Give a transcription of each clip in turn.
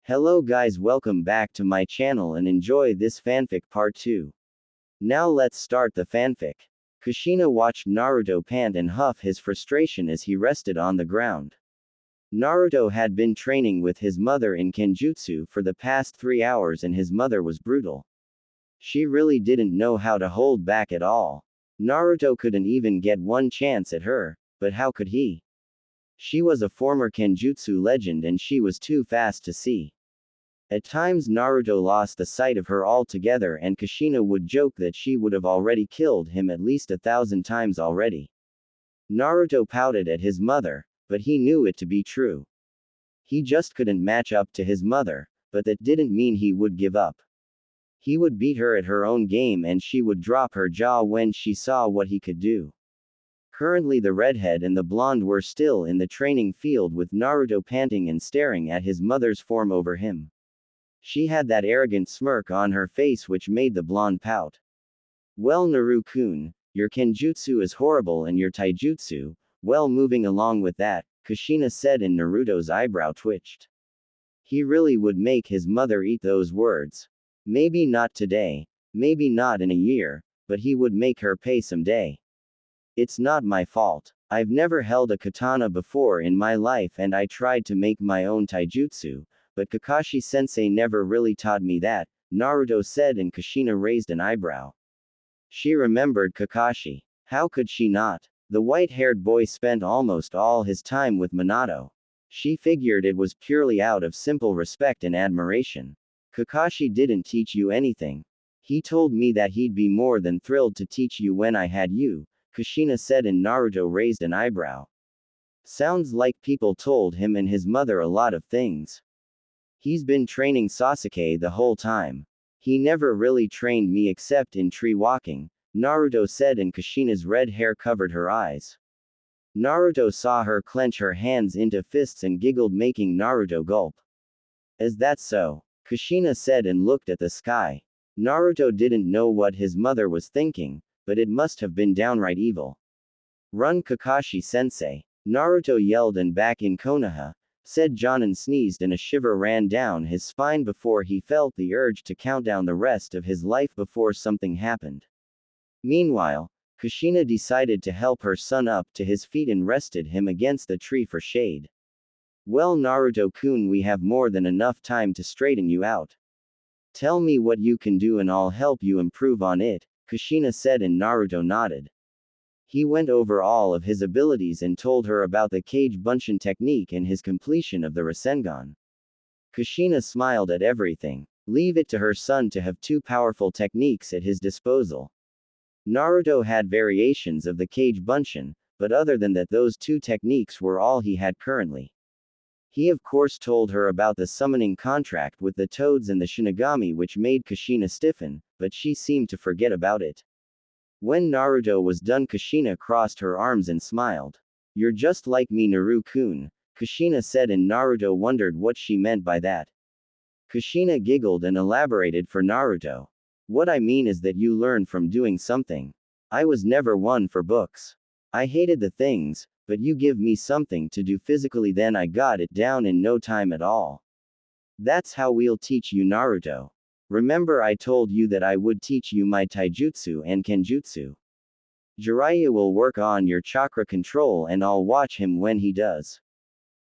Hello guys, welcome back to my channel and enjoy this fanfic part 2. Now let's start the fanfic. Kushina watched Naruto pant and huff his frustration as he rested on the ground. Naruto had been training with his mother in Kenjutsu for the past 3 hours and his mother was brutal. She really didn't know how to hold back at all. Naruto couldn't even get one chance at her, but how could he? She was a former Kenjutsu legend and she was too fast to see. At times Naruto lost the sight of her altogether and Kushina would joke that she would have already killed him at least 1,000 times already. Naruto pouted at his mother, but he knew it to be true. He just couldn't match up to his mother, but that didn't mean he would give up. He would beat her at her own game and she would drop her jaw when she saw what he could do. Currently the redhead and the blonde were still in the training field with Naruto panting and staring at his mother's form over him. She had that arrogant smirk on her face which made the blonde pout. Well Naru-kun, your Kenjutsu is horrible and your taijutsu, well moving along with that, Kushina said and Naruto's eyebrow twitched. He really would make his mother eat those words. Maybe not today, maybe not in a year, but he would make her pay someday. It's not my fault. I've never held a katana before in my life and I tried to make my own taijutsu, but Kakashi-sensei never really taught me that, Naruto said and Kushina raised an eyebrow. She remembered Kakashi. How could she not? The white-haired boy spent almost all his time with Minato. She figured it was purely out of simple respect and admiration. Kakashi didn't teach you anything. He told me that he'd be more than thrilled to teach you when I had you, Kushina said and Naruto raised an eyebrow. Sounds like people told him and his mother a lot of things. He's been training Sasuke the whole time. He never really trained me except in tree walking, Naruto said and Kushina's red hair covered her eyes. Naruto saw her clench her hands into fists and giggled making Naruto gulp. Is that so? Kushina said and looked at the sky. Naruto didn't know what his mother was thinking, but it must have been downright evil. Run Kakashi-sensei! Naruto yelled and back in Konoha, said Jonin sneezed and a shiver ran down his spine before he felt the urge to count down the rest of his life before something happened. Meanwhile, Kushina decided to help her son up to his feet and rested him against the tree for shade. Well Naruto-kun, we have more than enough time to straighten you out. Tell me what you can do and I'll help you improve on it, Kushina said and Naruto nodded. He went over all of his abilities and told her about the Kage Bunshin technique and his completion of the Rasengan. Kushina smiled at everything. Leave it to her son to have two powerful techniques at his disposal. Naruto had variations of the Kage Bunshin, but other than that those two techniques were all he had currently. He of course told her about the summoning contract with the toads and the Shinigami which made Kushina stiffen, but she seemed to forget about it. When Naruto was done Kushina crossed her arms and smiled. You're just like me Naru-kun, Kushina said and Naruto wondered what she meant by that. Kushina giggled and elaborated for Naruto. What I mean is that you learn from doing something. I was never one for books. I hated the things, but you give me something to do physically then I got it down in no time at all. That's how we'll teach you Naruto. Remember I told you that I would teach you my taijutsu and kenjutsu. Jiraiya will work on your chakra control and I'll watch him when he does.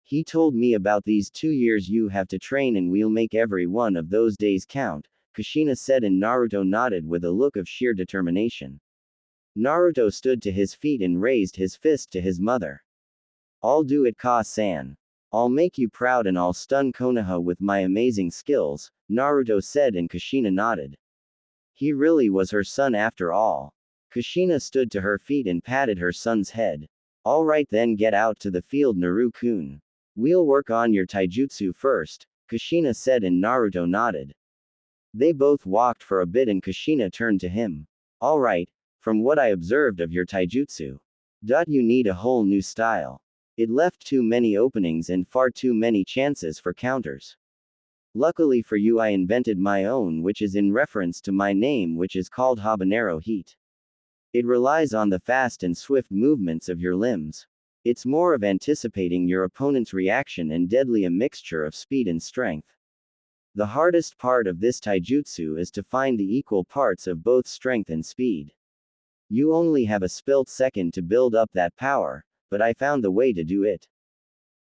He told me about these 2 years you have to train and we'll make every one of those days count, Kushina said and Naruto nodded with a look of sheer determination. Naruto stood to his feet and raised his fist to his mother. I'll do it Ka-san. I'll make you proud and I'll stun Konoha with my amazing skills, Naruto said and Kushina nodded. He really was her son after all. Kushina stood to her feet and patted her son's head. Alright then get out to the field Naru-kun. We'll work on your taijutsu first, Kushina said and Naruto nodded. They both walked for a bit and Kushina turned to him. Alright, from what I observed of your taijutsu. You need a whole new style. It left too many openings and far too many chances for counters. Luckily for you I invented my own which is in reference to my name which is called Habanero Heat. It relies on the fast and swift movements of your limbs. It's more of anticipating your opponent's reaction and deadly a mixture of speed and strength. The hardest part of this taijutsu is to find the equal parts of both strength and speed. You only have a split second to build up that power, but I found the way to do it.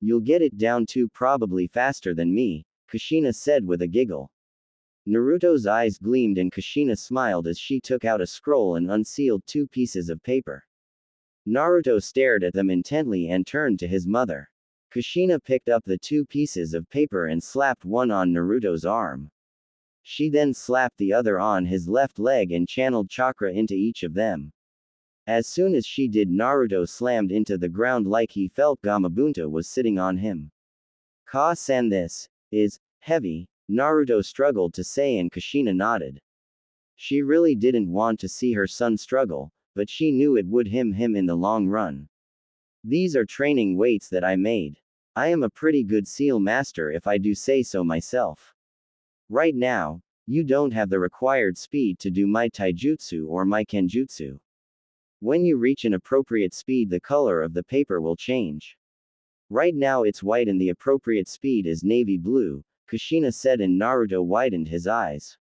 You'll get it down too probably faster than me, Kushina said with a giggle. Naruto's eyes gleamed and Kushina smiled as she took out a scroll and unsealed 2 pieces of paper. Naruto stared at them intently and turned to his mother. Kushina picked up the 2 pieces of paper and slapped one on Naruto's arm. She then slapped the other on his left leg and channeled chakra into each of them. As soon as she did, Naruto slammed into the ground like he felt Gamabunta was sitting on him. Ka-san, this is heavy, Naruto struggled to say, and Kushina nodded. She really didn't want to see her son struggle, but she knew it would him in the long run. These are training weights that I made. I am a pretty good seal master if I do say so myself. Right now, you don't have the required speed to do my taijutsu or my kenjutsu. When you reach an appropriate speed, the color of the paper will change. Right now it's white and the appropriate speed is navy blue, Kushina said, and Naruto widened his eyes.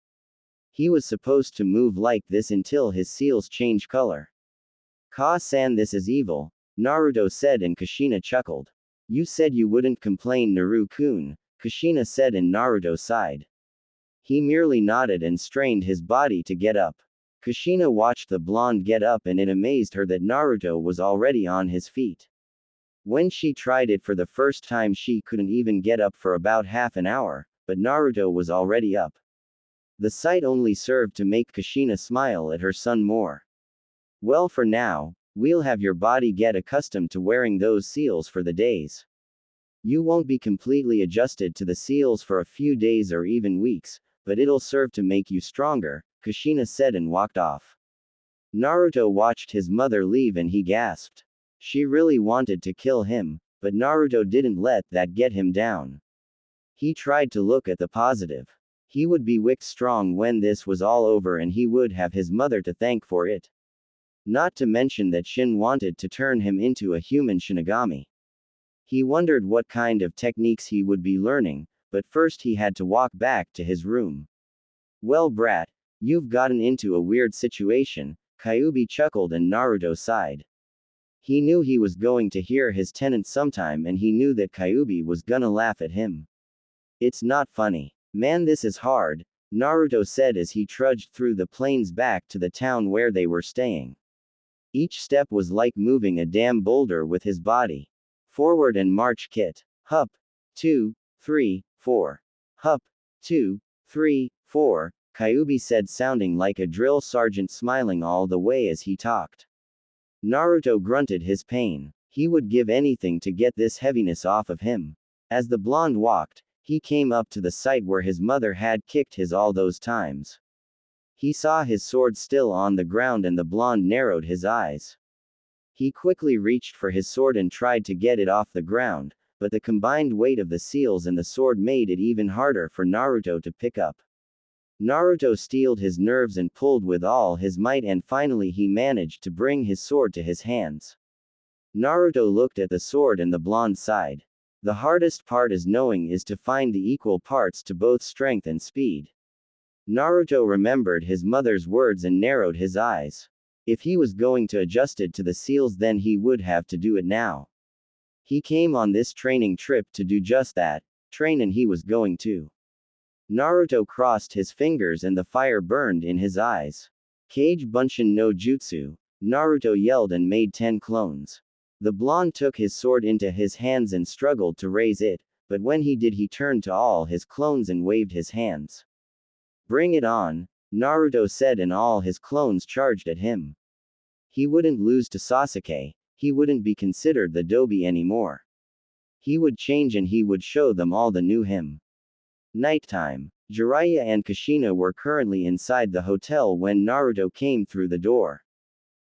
He was supposed to move like this until his seals change color. Ka-san, this is evil, Naruto said, and Kushina chuckled. You said you wouldn't complain, Naru-kun, Kushina said, and Naruto sighed. He merely nodded and strained his body to get up. Kushina watched the blonde get up and it amazed her that Naruto was already on his feet. When she tried it for the first time, she couldn't even get up for about half an hour, but Naruto was already up. The sight only served to make Kushina smile at her son more. Well, for now, we'll have your body get accustomed to wearing those seals for the days. You won't be completely adjusted to the seals for a few days or even weeks, but it'll serve to make you stronger, Kushina said and walked off. Naruto watched his mother leave and he gasped. She really wanted to kill him, but Naruto didn't let that get him down. He tried to look at the positive. He would be wicked strong when this was all over and he would have his mother to thank for it. Not to mention that Shin wanted to turn him into a human Shinigami. He wondered what kind of techniques he would be learning, but first he had to walk back to his room. Well, brat, you've gotten into a weird situation, Kyuubi chuckled and Naruto sighed. He knew he was going to hear his tenant sometime and he knew that Kyuubi was gonna laugh at him. It's not funny. Man, this is hard, Naruto said as he trudged through the plains back to the town where they were staying. Each step was like moving a damn boulder with his body. Forward and march, kit. Hup. 2, 3, 4. Hup. 2, 3, 4, Kyuubi said, sounding like a drill sergeant, smiling all the way as he talked. Naruto grunted his pain. He would give anything to get this heaviness off of him. As the blonde walked, he came up to the site where his mother had kicked his all those times. He saw his sword still on the ground and the blonde narrowed his eyes. He quickly reached for his sword and tried to get it off the ground, but the combined weight of the seals and the sword made it even harder for Naruto to pick up. Naruto steeled his nerves and pulled with all his might and finally he managed to bring his sword to his hands. Naruto looked at the sword and the blonde sighed. The hardest part is to find the equal parts to both strength and speed. Naruto remembered his mother's words and narrowed his eyes. If he was going to adjust it to the seals, then he would have to do it now. He came on this training trip to do just that, train, and he was going to. Naruto crossed his fingers and the fire burned in his eyes. Kage Bunshin no Jutsu, Naruto yelled and made 10 clones. The blonde took his sword into his hands and struggled to raise it, but when he did, he turned to all his clones and waved his hands. Bring it on, Naruto said, and all his clones charged at him. He wouldn't lose to Sasuke, he wouldn't be considered the Dobi anymore. He would change and he would show them all the new him. Nighttime. Jiraiya and Kushina were currently inside the hotel when Naruto came through the door.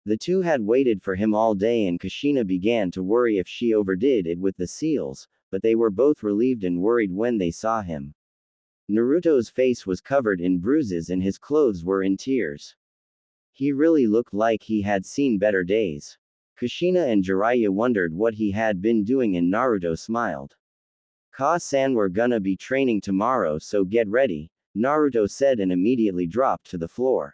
The two had waited for him all day and Kushina began to worry if she overdid it with the seals, but they were both relieved and worried when they saw him. Naruto's face was covered in bruises and his clothes were in tears. He really looked like he had seen better days. Kushina and Jiraiya wondered what he had been doing and Naruto smiled. Ka-san, we're gonna be training tomorrow, so get ready, Naruto said and immediately dropped to the floor.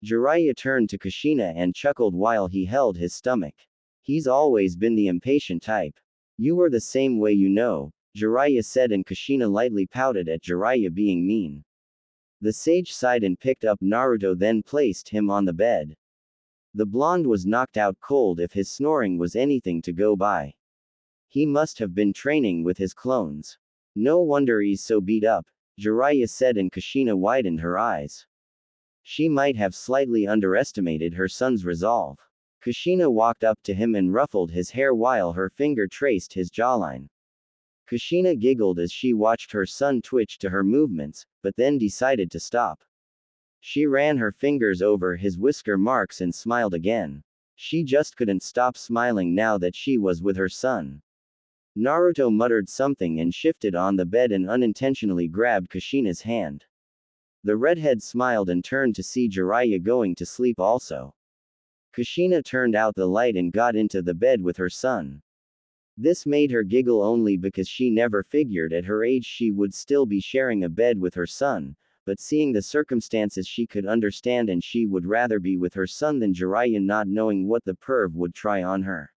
Jiraiya turned to Kushina and chuckled while he held his stomach. He's always been the impatient type. You were the same way, you know, Jiraiya said, and Kushina lightly pouted at Jiraiya being mean. The sage sighed and picked up Naruto, then placed him on the bed. The blonde was knocked out cold if his snoring was anything to go by. He must have been training with his clones. No wonder he's so beat up, Jiraiya said, and Kushina widened her eyes. She might have slightly underestimated her son's resolve. Kushina walked up to him and ruffled his hair while her finger traced his jawline. Kushina giggled as she watched her son twitch to her movements, but then decided to stop. She ran her fingers over his whisker marks and smiled again. She just couldn't stop smiling now that she was with her son. Naruto muttered something and shifted on the bed and unintentionally grabbed Kushina's hand. The redhead smiled and turned to see Jiraiya going to sleep also. Kushina turned out the light and got into the bed with her son. This made her giggle only because she never figured at her age she would still be sharing a bed with her son, but seeing the circumstances she could understand, and she would rather be with her son than Jiraiya not knowing what the perv would try on her.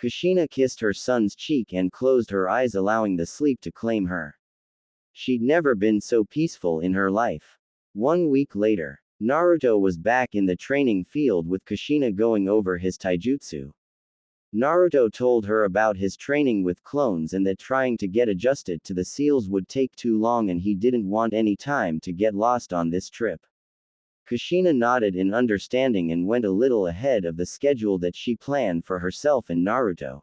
Kushina kissed her son's cheek and closed her eyes, allowing the sleep to claim her. She'd never been so peaceful in her life. 1 week later, Naruto was back in the training field with Kushina going over his taijutsu. Naruto told her about his training with clones and that trying to get adjusted to the seals would take too long and he didn't want any time to get lost on this trip. Kushina nodded in understanding and went a little ahead of the schedule that she planned for herself and Naruto.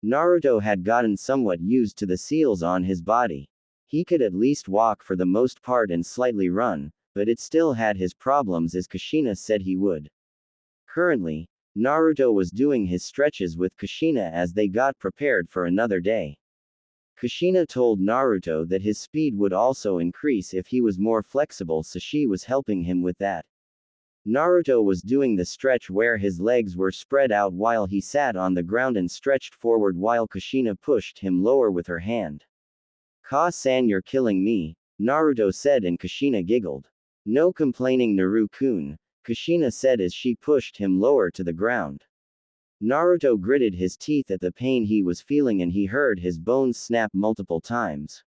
Naruto had gotten somewhat used to the seals on his body. He could at least walk for the most part and slightly run, but it still had his problems, as Kushina said he would. Currently, Naruto was doing his stretches with Kushina as they got prepared for another day. Kushina told Naruto that his speed would also increase if he was more flexible, so she was helping him with that. Naruto was doing the stretch where his legs were spread out while he sat on the ground and stretched forward while Kushina pushed him lower with her hand. "Ka-san, you're killing me," Naruto said, and Kushina giggled. "No complaining, Naru-kun," Kushina said as she pushed him lower to the ground. Naruto gritted his teeth at the pain he was feeling and he heard his bones snap multiple times.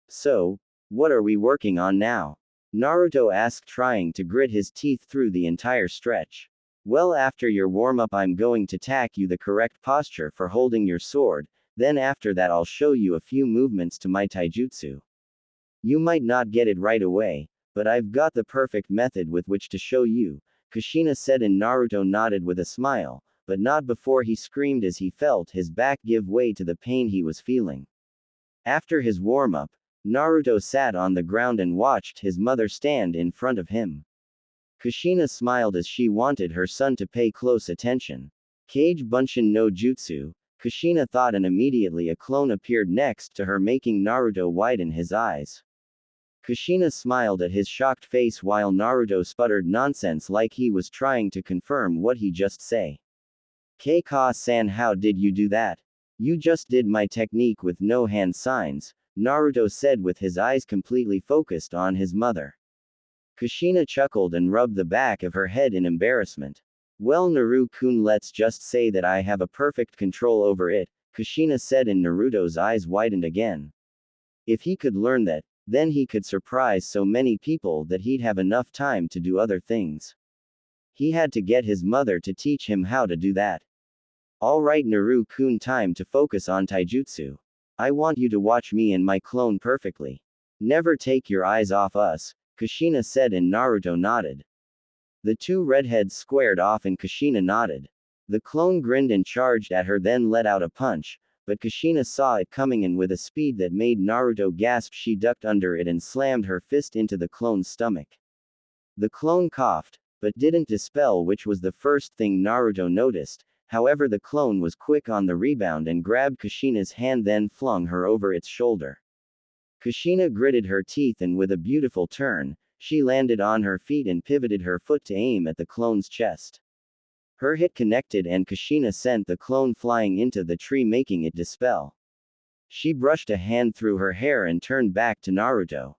"So, what are we working on now?" Naruto asked, trying to grit his teeth through the entire stretch. "Well, after your warm-up I'm going to tack you the correct posture for holding your sword, then after that I'll show you a few movements to my taijutsu. You might not get it right away, but I've got the perfect method with which to show you," Kushina said, and Naruto nodded with a smile, but not before he screamed as he felt his back give way to the pain he was feeling. After his warm-up, Naruto sat on the ground and watched his mother stand in front of him. Kushina smiled as she wanted her son to pay close attention. Kage Bunshin no Jutsu, Kushina thought, and immediately a clone appeared next to her, making Naruto widen his eyes. Kushina smiled at his shocked face while Naruto sputtered nonsense like he was trying to confirm what he just say. "Ka-san, how did you do that? You just did my technique with no hand signs," Naruto said with his eyes completely focused on his mother. Kushina chuckled and rubbed the back of her head in embarrassment. "Well, Naru-kun, let's just say that I have a perfect control over it," Kushina said, and Naruto's eyes widened again. If he could learn that, then he could surprise so many people that he'd have enough time to do other things. He had to get his mother to teach him how to do that. "Alright, Naru-kun, time to focus on taijutsu. I want you to watch me and my clone perfectly. Never take your eyes off us," Kushina said, and Naruto nodded. The two redheads squared off and Kushina nodded. The clone grinned and charged at her, then let out a punch, but Kushina saw it coming, and with a speed that made Naruto gasp she ducked under it and slammed her fist into the clone's stomach. The clone coughed, but didn't dispel, which was the first thing Naruto noticed. However, the clone was quick on the rebound and grabbed Kushina's hand, then flung her over its shoulder. Kushina gritted her teeth and with a beautiful turn, she landed on her feet and pivoted her foot to aim at the clone's chest. Her hit connected and Kushina sent the clone flying into the tree, making it dispel. She brushed a hand through her hair and turned back to Naruto.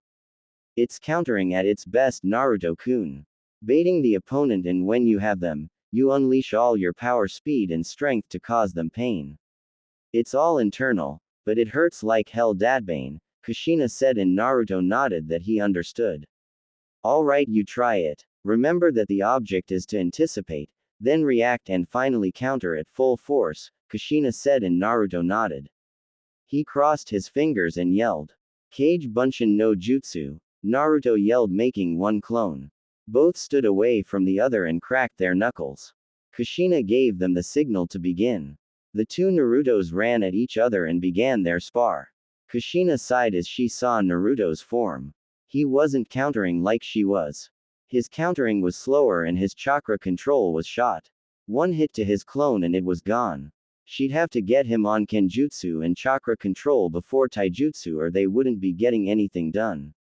It's countering at its best, Naruto-kun. Baiting the opponent, and when you have them, you unleash all your power, speed, and strength to cause them pain. It's all internal, but it hurts like hell, Dadbane, Kushina said, and Naruto nodded that he understood. Alright, you try it. Remember that the object is to anticipate, then react and finally counter at full force, Kushina said, and Naruto nodded. He crossed his fingers and yelled. Kage Bunshin no Jutsu. Naruto yelled, making one clone. Both stood away from the other and cracked their knuckles. Kushina gave them the signal to begin. The two Narutos ran at each other and began their spar. Kushina sighed as she saw Naruto's form. He wasn't countering like she was. His countering was slower and his chakra control was shot. One hit to his clone and it was gone. She'd have to get him on Kenjutsu and chakra control before Taijutsu, or they wouldn't be getting anything done.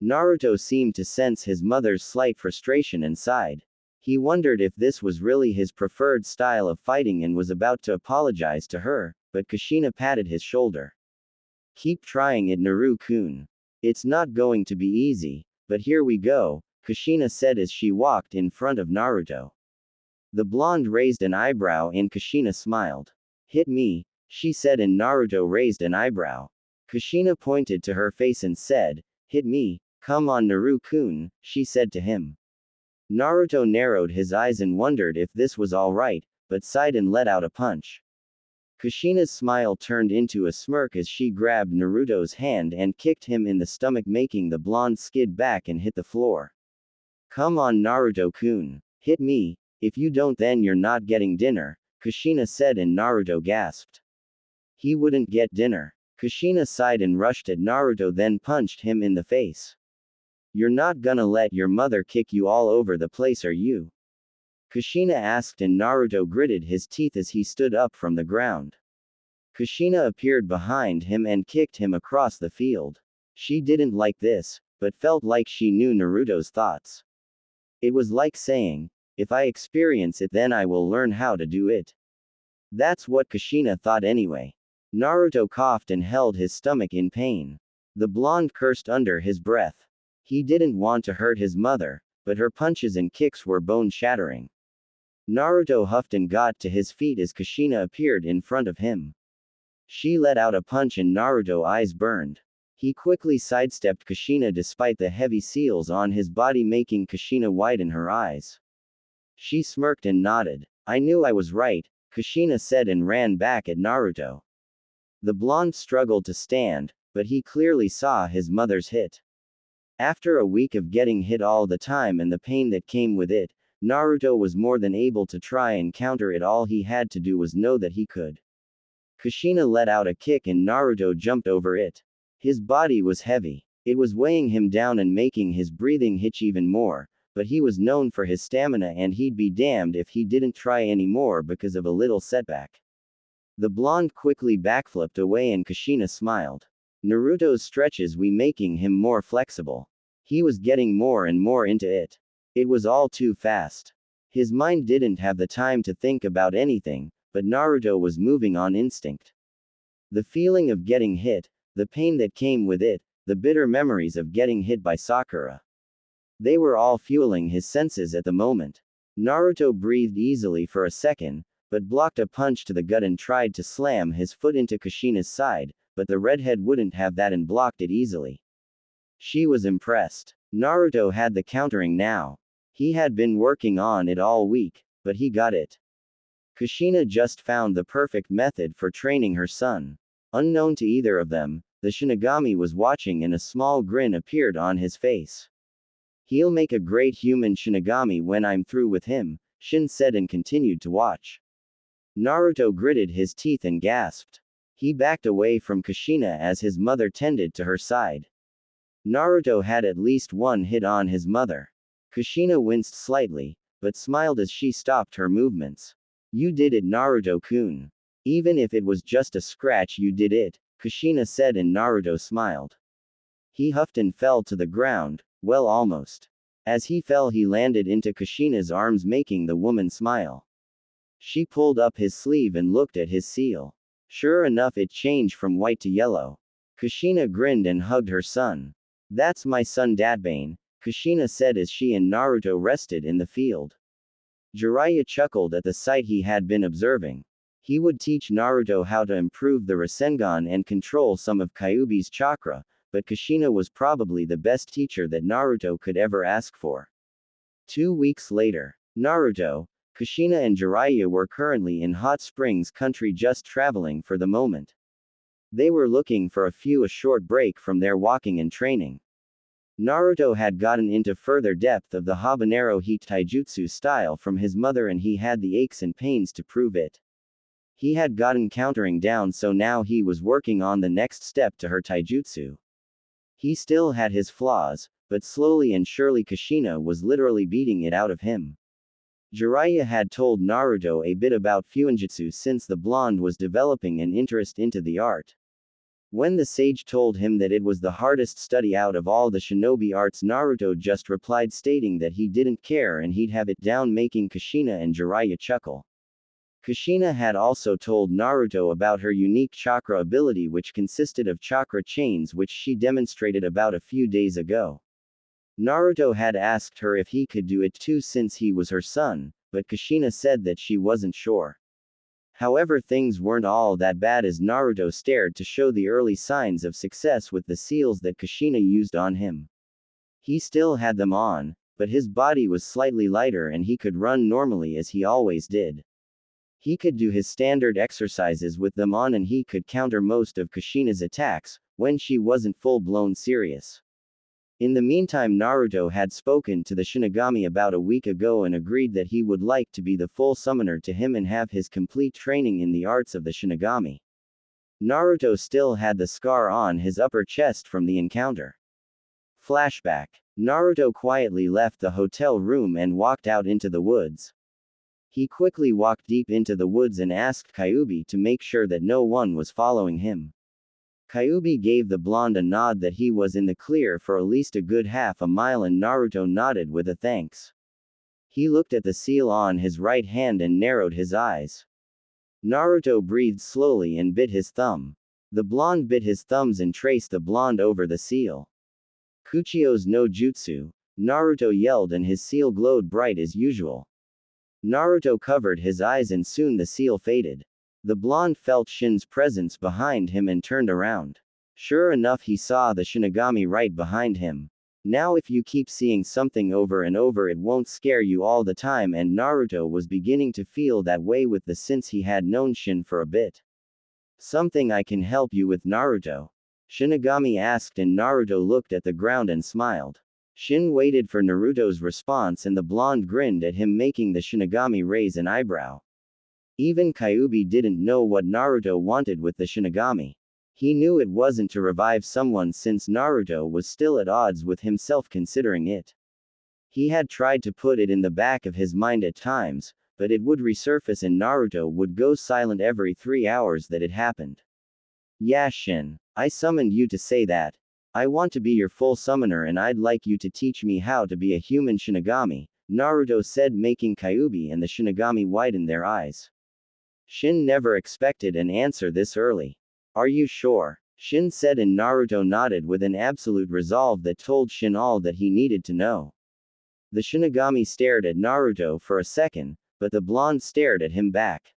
Naruto seemed to sense his mother's slight frustration and sighed. He wondered if this was really his preferred style of fighting and was about to apologize to her, but Kushina patted his shoulder. Keep trying it, Naru-kun. It's not going to be easy, but here we go, Kushina said as she walked in front of Naruto. The blonde raised an eyebrow and Kushina smiled. Hit me, she said, and Naruto raised an eyebrow. Kushina pointed to her face and said, hit me, come on Naru-kun, she said to him. Naruto narrowed his eyes and wondered if this was alright, but sighed and let out a punch. Kushina's smile turned into a smirk as she grabbed Naruto's hand and kicked him in the stomach, making the blonde skid back and hit the floor. Come on Naruto-kun. Hit me, if you don't then you're not getting dinner, Kushina said, and Naruto gasped. He wouldn't get dinner. Kushina sighed and rushed at Naruto, then punched him in the face. You're not gonna let your mother kick you all over the place, are you? Kushina asked, and Naruto gritted his teeth as he stood up from the ground. Kushina appeared behind him and kicked him across the field. She didn't like this, but felt like she knew Naruto's thoughts. It was like saying, if I experience it then I will learn how to do it. That's what Kushina thought anyway. Naruto coughed and held his stomach in pain. The blonde cursed under his breath. He didn't want to hurt his mother, but her punches and kicks were bone-shattering. Naruto huffed and got to his feet as Kushina appeared in front of him. She let out a punch and Naruto's eyes burned. He quickly sidestepped Kushina despite the heavy seals on his body, making Kushina widen her eyes. She smirked and nodded. I knew I was right, Kushina said, and ran back at Naruto. The blonde struggled to stand, but he clearly saw his mother's hit. After a week of getting hit all the time and the pain that came with it, Naruto was more than able to try and counter it. All he had to do was know that he could. Kushina let out a kick and Naruto jumped over it. His body was heavy. It was weighing him down and making his breathing hitch even more, but he was known for his stamina and he'd be damned if he didn't try anymore because of a little setback. The blonde quickly backflipped away and Kushina smiled. Naruto's stretches were making him more flexible. He was getting more and more into it. It was all too fast. His mind didn't have the time to think about anything, but Naruto was moving on instinct. The feeling of getting hit, the pain that came with it, the bitter memories of getting hit by Sakura. They were all fueling his senses at the moment. Naruto breathed easily for a second, but blocked a punch to the gut and tried to slam his foot into Kushina's side, but the redhead wouldn't have that and blocked it easily. She was impressed. Naruto had the countering now. He had been working on it all week, but he got it. Kushina just found the perfect method for training her son. Unknown to either of them, the Shinigami was watching and a small grin appeared on his face. He'll make a great human Shinigami when I'm through with him, Shin said and continued to watch. Naruto gritted his teeth and gasped. He backed away from Kushina as his mother tended to her side. Naruto had at least one hit on his mother. Kushina winced slightly, but smiled as she stopped her movements. You did it, Naruto-kun. Even if it was just a scratch, you did it, Kushina said, and Naruto smiled. He huffed and fell to the ground, well, almost. As he fell, he landed into Kushina's arms, making the woman smile. She pulled up his sleeve and looked at his seal. Sure enough, it changed from white to yellow. Kushina grinned and hugged her son. That's my son Dadbane, Kushina said as she and Naruto rested in the field. Jiraiya chuckled at the sight he had been observing. He would teach Naruto how to improve the Rasengan and control some of Kyuubi's chakra, but Kushina was probably the best teacher that Naruto could ever ask for. 2 weeks later, Naruto, Kushina and Jiraiya were currently in Hot Springs country just traveling for the moment. They were looking for a short break from their walking and training. Naruto had gotten into further depth of the habanero heat taijutsu style from his mother and he had the aches and pains to prove it. He had gotten countering down, so now he was working on the next step to her taijutsu. He still had his flaws, but slowly and surely Kushina was literally beating it out of him. Jiraiya had told Naruto a bit about Fuinjutsu since the blonde was developing an interest into the art. When the sage told him that it was the hardest study out of all the shinobi arts, Naruto just replied stating that he didn't care and he'd have it down, making Kushina and Jiraiya chuckle. Kushina had also told Naruto about her unique chakra ability, which consisted of chakra chains, which she demonstrated about a few days ago. Naruto had asked her if he could do it too since he was her son, but Kushina said that she wasn't sure. However, things weren't all that bad as Naruto stared to show the early signs of success with the seals that Kushina used on him. He still had them on, but his body was slightly lighter and he could run normally as he always did. He could do his standard exercises with them on and he could counter most of Kushina's attacks, when she wasn't full-blown serious. In the meantime, Naruto had spoken to the Shinigami about a week ago and agreed that he would like to be the full summoner to him and have his complete training in the arts of the Shinigami. Naruto still had the scar on his upper chest from the encounter. Flashback. Naruto quietly left the hotel room and walked out into the woods. He quickly walked deep into the woods and asked Kyuubi to make sure that no one was following him. Kyuubi gave the blonde a nod that he was in the clear for at least a good half a mile and Naruto nodded with a thanks. He looked at the seal on his right hand and narrowed his eyes. Naruto breathed slowly and bit his thumb. The blonde bit his thumbs and traced the blonde over the seal. Kuchio's no jutsu, Naruto yelled and his seal glowed bright as usual. Naruto covered his eyes and soon the seal faded. The blonde felt Shin's presence behind him and turned around. Sure enough, he saw the Shinigami right behind him. Now if you keep seeing something over and over, it won't scare you all the time, and Naruto was beginning to feel that way with the since he had known Shin for a bit. Something I can help you with, Naruto? Shinigami asked and Naruto looked at the ground and smiled. Shin waited for Naruto's response and the blonde grinned at him, making the Shinigami raise an eyebrow. Even Kyuubi didn't know what Naruto wanted with the Shinigami. He knew it wasn't to revive someone since Naruto was still at odds with himself considering it. He had tried to put it in the back of his mind at times, but it would resurface and Naruto would go silent every 3 hours that it happened. Yeah, Shin. I summoned you to say that. I want to be your full summoner and I'd like you to teach me how to be a human Shinigami, Naruto said, making Kyuubi and the Shinigami widen their eyes. Shin never expected an answer this early. Are you sure? Shin said and Naruto nodded with an absolute resolve that told Shin all that he needed to know. The Shinigami stared at Naruto for a second, but the blonde stared at him back.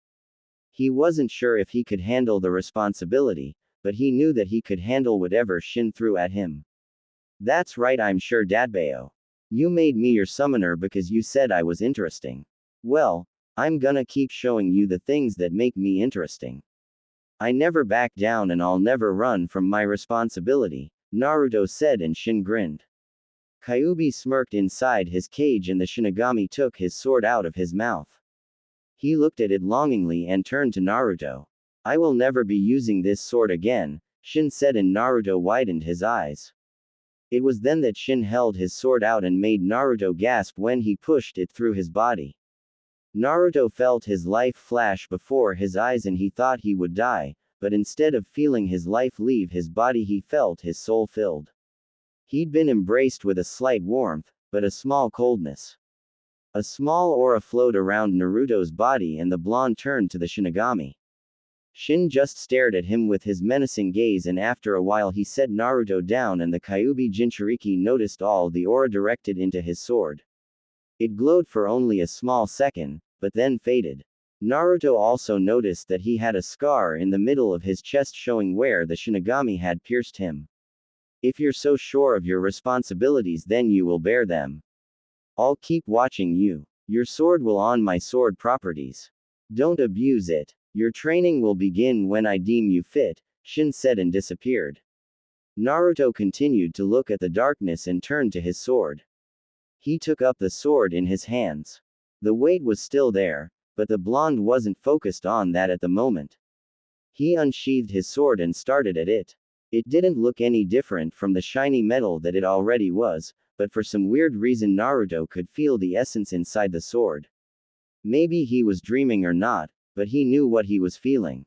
He wasn't sure if he could handle the responsibility, but he knew that he could handle whatever Shin threw at him. That's right, I'm sure, Dadbao. You made me your summoner because you said I was interesting. Well, I'm gonna keep showing you the things that make me interesting. I never back down and I'll never run from my responsibility, Naruto said and Shin grinned. Kyuubi smirked inside his cage and the Shinigami took his sword out of his mouth. He looked at it longingly and turned to Naruto. I will never be using this sword again, Shin said and Naruto widened his eyes. It was then that Shin held his sword out and made Naruto gasp when he pushed it through his body. Naruto felt his life flash before his eyes and he thought he would die, but instead of feeling his life leave his body, he felt his soul filled. He'd been embraced with a slight warmth, but a small coldness. A small aura flowed around Naruto's body and the blonde turned to the Shinigami. Shin just stared at him with his menacing gaze, and after a while he set Naruto down, and the Kyuubi Jinchuriki noticed all the aura directed into his sword. It glowed for only a small second, but then faded. Naruto also noticed that he had a scar in the middle of his chest showing where the Shinigami had pierced him. If you're so sure of your responsibilities, then you will bear them. I'll keep watching you. Your sword will on my sword properties. Don't abuse it. Your training will begin when I deem you fit, Shin said and disappeared. Naruto continued to look at the darkness and turned to his sword. He took up the sword in his hands. The weight was still there, but the blonde wasn't focused on that at the moment. He unsheathed his sword and started at it. It didn't look any different from the shiny metal that it already was, but for some weird reason Naruto could feel the essence inside the sword. Maybe he was dreaming or not, but he knew what he was feeling.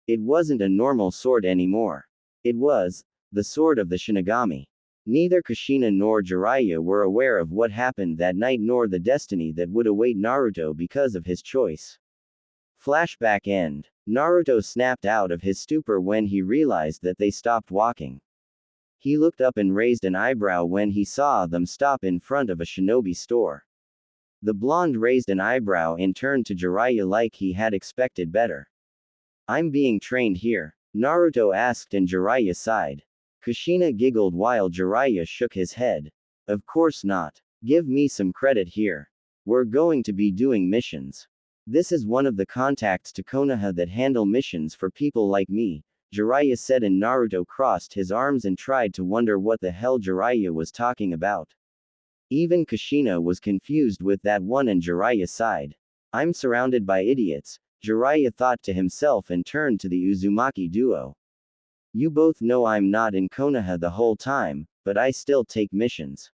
It wasn't a normal sword anymore. It was the sword of the Shinigami. Neither Kushina nor Jiraiya were aware of what happened that night nor the destiny that would await Naruto because of his choice. Flashback end. Naruto snapped out of his stupor when he realized that they stopped walking. He looked up and raised an eyebrow when he saw them stop in front of a shinobi store. The blonde raised an eyebrow and turned to Jiraiya like he had expected better. I'm being trained here, Naruto asked, and Jiraiya sighed. Kushina giggled while Jiraiya shook his head. Of course not. Give me some credit here. We're going to be doing missions. This is one of the contacts to Konoha that handle missions for people like me, Jiraiya said, and Naruto crossed his arms and tried to wonder what the hell Jiraiya was talking about. Even Kushina was confused with that one, and Jiraiya sighed. I'm surrounded by idiots, Jiraiya thought to himself and turned to the Uzumaki duo. You both know I'm not in Konoha the whole time, but I still take missions.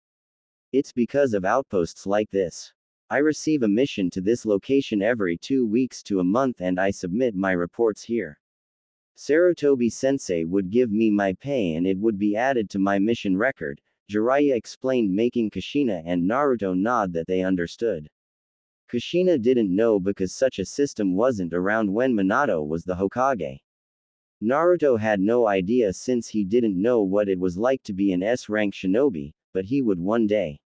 It's because of outposts like this. I receive a mission to this location every 2 weeks to a month and I submit my reports here. Sarutobi-sensei would give me my pay and it would be added to my mission record, Jiraiya explained, making Kushina and Naruto nod that they understood. Kushina didn't know because such a system wasn't around when Minato was the Hokage. Naruto had no idea since he didn't know what it was like to be an S-rank shinobi, but he would one day.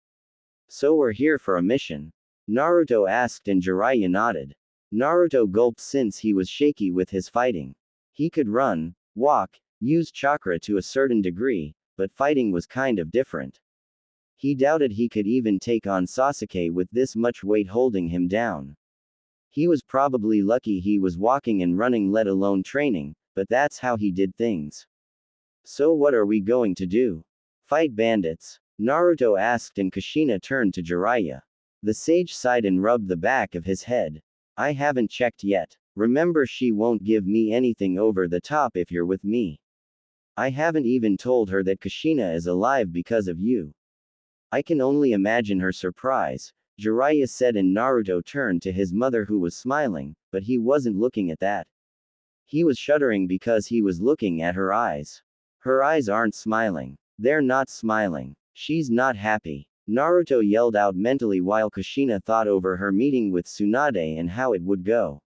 So we're here for a mission? Naruto asked and Jiraiya nodded. Naruto gulped since he was shaky with his fighting. He could run, walk, use chakra to a certain degree, but fighting was kind of different. He doubted he could even take on Sasuke with this much weight holding him down. He was probably lucky he was walking and running, let alone training, but that's how he did things. So what are we going to do? Fight bandits? Naruto asked and Kushina turned to Jiraiya. The sage sighed and rubbed the back of his head. I haven't checked yet. Remember, she won't give me anything over the top if you're with me. I haven't even told her that Kushina is alive because of you. I can only imagine her surprise, Jiraiya said, and Naruto turned to his mother who was smiling, but he wasn't looking at that. He was shuddering because he was looking at her eyes. Her eyes aren't smiling. They're not smiling. She's not happy. Naruto yelled out mentally while Kushina thought over her meeting with Tsunade and how it would go.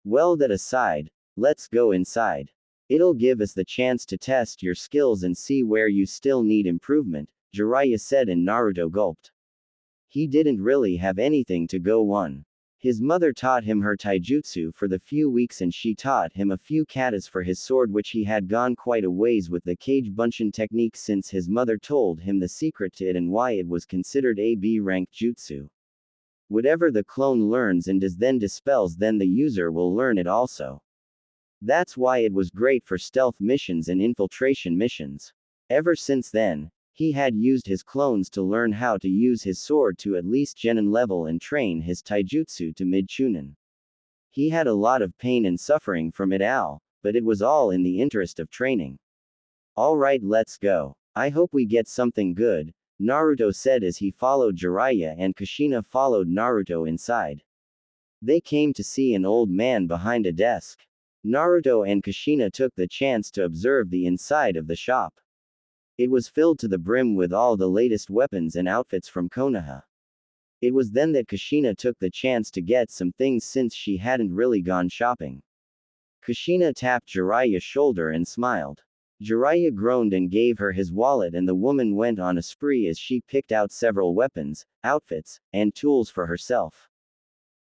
Well, that aside, let's go inside. It'll give us the chance to test your skills and see where you still need improvement, Jiraiya said, and Naruto gulped. He didn't really have anything to go on. His mother taught him her taijutsu for the few weeks and she taught him a few katas for his sword, which he had gone quite a ways with the Kage Bunshin technique since his mother told him the secret to it and why it was considered a B-rank jutsu. Whatever the clone learns and does then dispels, then the user will learn it also. That's why it was great for stealth missions and infiltration missions. Ever since then, he had used his clones to learn how to use his sword to at least genin level and train his taijutsu to mid-chunin. He had a lot of pain and suffering from it all, but it was all in the interest of training. Alright, let's go. I hope we get something good, Naruto said as he followed Jiraiya and Kushina followed Naruto inside. They came to see an old man behind a desk. Naruto and Kushina took the chance to observe the inside of the shop. It was filled to the brim with all the latest weapons and outfits from Konoha. It was then that Kushina took the chance to get some things since she hadn't really gone shopping. Kushina tapped Jiraiya's shoulder and smiled. Jiraiya groaned and gave her his wallet, and the woman went on a spree as she picked out several weapons, outfits, and tools for herself.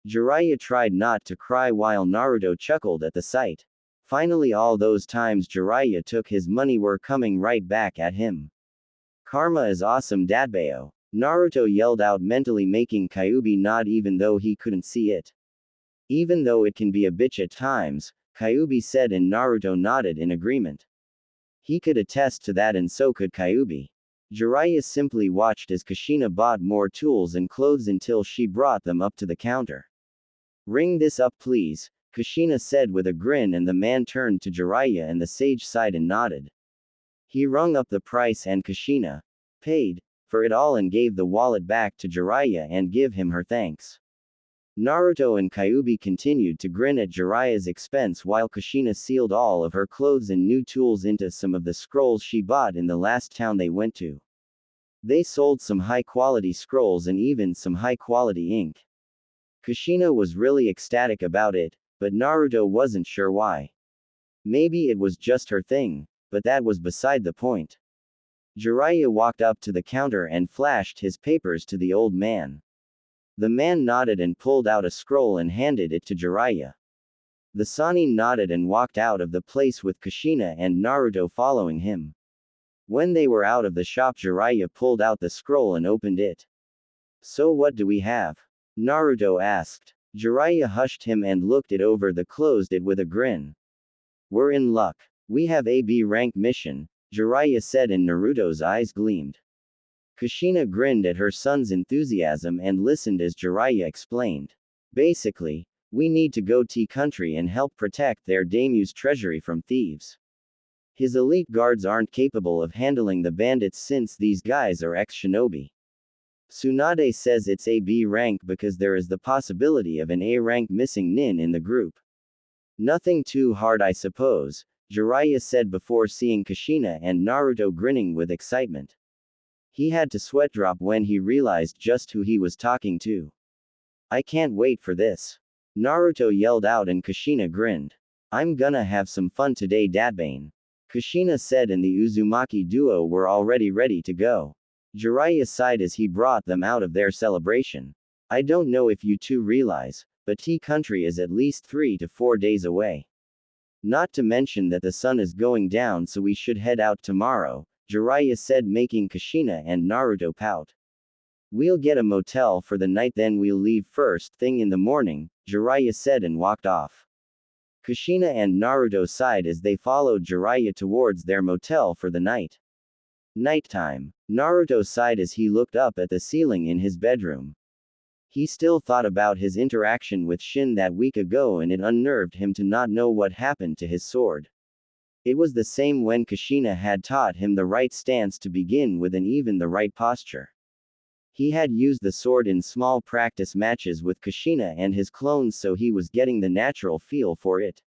Jiraiya tried not to cry while Naruto chuckled at the sight. Finally, all those times Jiraiya took his money were coming right back at him. Karma is awesome, Dadbayo. Naruto yelled out mentally, making Kyuubi nod even though he couldn't see it. Even though it can be a bitch at times, Kyuubi said, and Naruto nodded in agreement. He could attest to that, and so could Kyuubi. Jiraiya simply watched as Kushina bought more tools and clothes until she brought them up to the counter. Ring this up, please, Kushina said with a grin, and the man turned to Jiraiya and the sage sighed and nodded. He rung up the price and Kushina paid for it all and gave the wallet back to Jiraiya and give him her thanks. Naruto and Kyuubi continued to grin at Jiraiya's expense while Kushina sealed all of her clothes and new tools into some of the scrolls she bought in the last town they went to. They sold some high-quality scrolls and even some high-quality ink. Kushina was really ecstatic about it, but Naruto wasn't sure why. Maybe it was just her thing, but that was beside the point. Jiraiya walked up to the counter and flashed his papers to the old man. The man nodded and pulled out a scroll and handed it to Jiraiya. The Sannin nodded and walked out of the place with Kushina and Naruto following him. When they were out of the shop, Jiraiya pulled out the scroll and opened it. So what do we have? Naruto asked. Jiraiya hushed him and looked it over the closed it with a grin. We're in luck. We have a B rank mission, Jiraiya said, and Naruto's eyes gleamed. Kushina grinned at her son's enthusiasm and listened as Jiraiya explained. Basically, we need to go to country and help protect their daimyo's treasury from thieves. His elite guards aren't capable of handling the bandits since these guys are ex-shinobi. Tsunade says it's a B rank because there is the possibility of an A rank missing nin in the group. Nothing too hard, I suppose, Jiraiya said before seeing Kushina and Naruto grinning with excitement. He had to sweat drop when he realized just who he was talking to. I can't wait for this. Naruto yelled out and Kushina grinned. I'm gonna have some fun today, Dadbane. Kushina said, and the Uzumaki duo were already ready to go. Jiraiya sighed as he brought them out of their celebration. I don't know if you two realize, but T country is at least 3 to 4 days away. Not to mention that the sun is going down, so we should head out tomorrow, Jiraiya said, making Kushina and Naruto pout. We'll get a motel for the night, then we'll leave first thing in the morning, Jiraiya said and walked off. Kushina and Naruto sighed as they followed Jiraiya towards their motel for the night. Nighttime. Naruto sighed as he looked up at the ceiling in his bedroom. He still thought about his interaction with Shin that week ago, and it unnerved him to not know what happened to his sword. It was the same when Kushina had taught him the right stance to begin with and even the right posture. He had used the sword in small practice matches with Kushina and his clones, so he was getting the natural feel for it.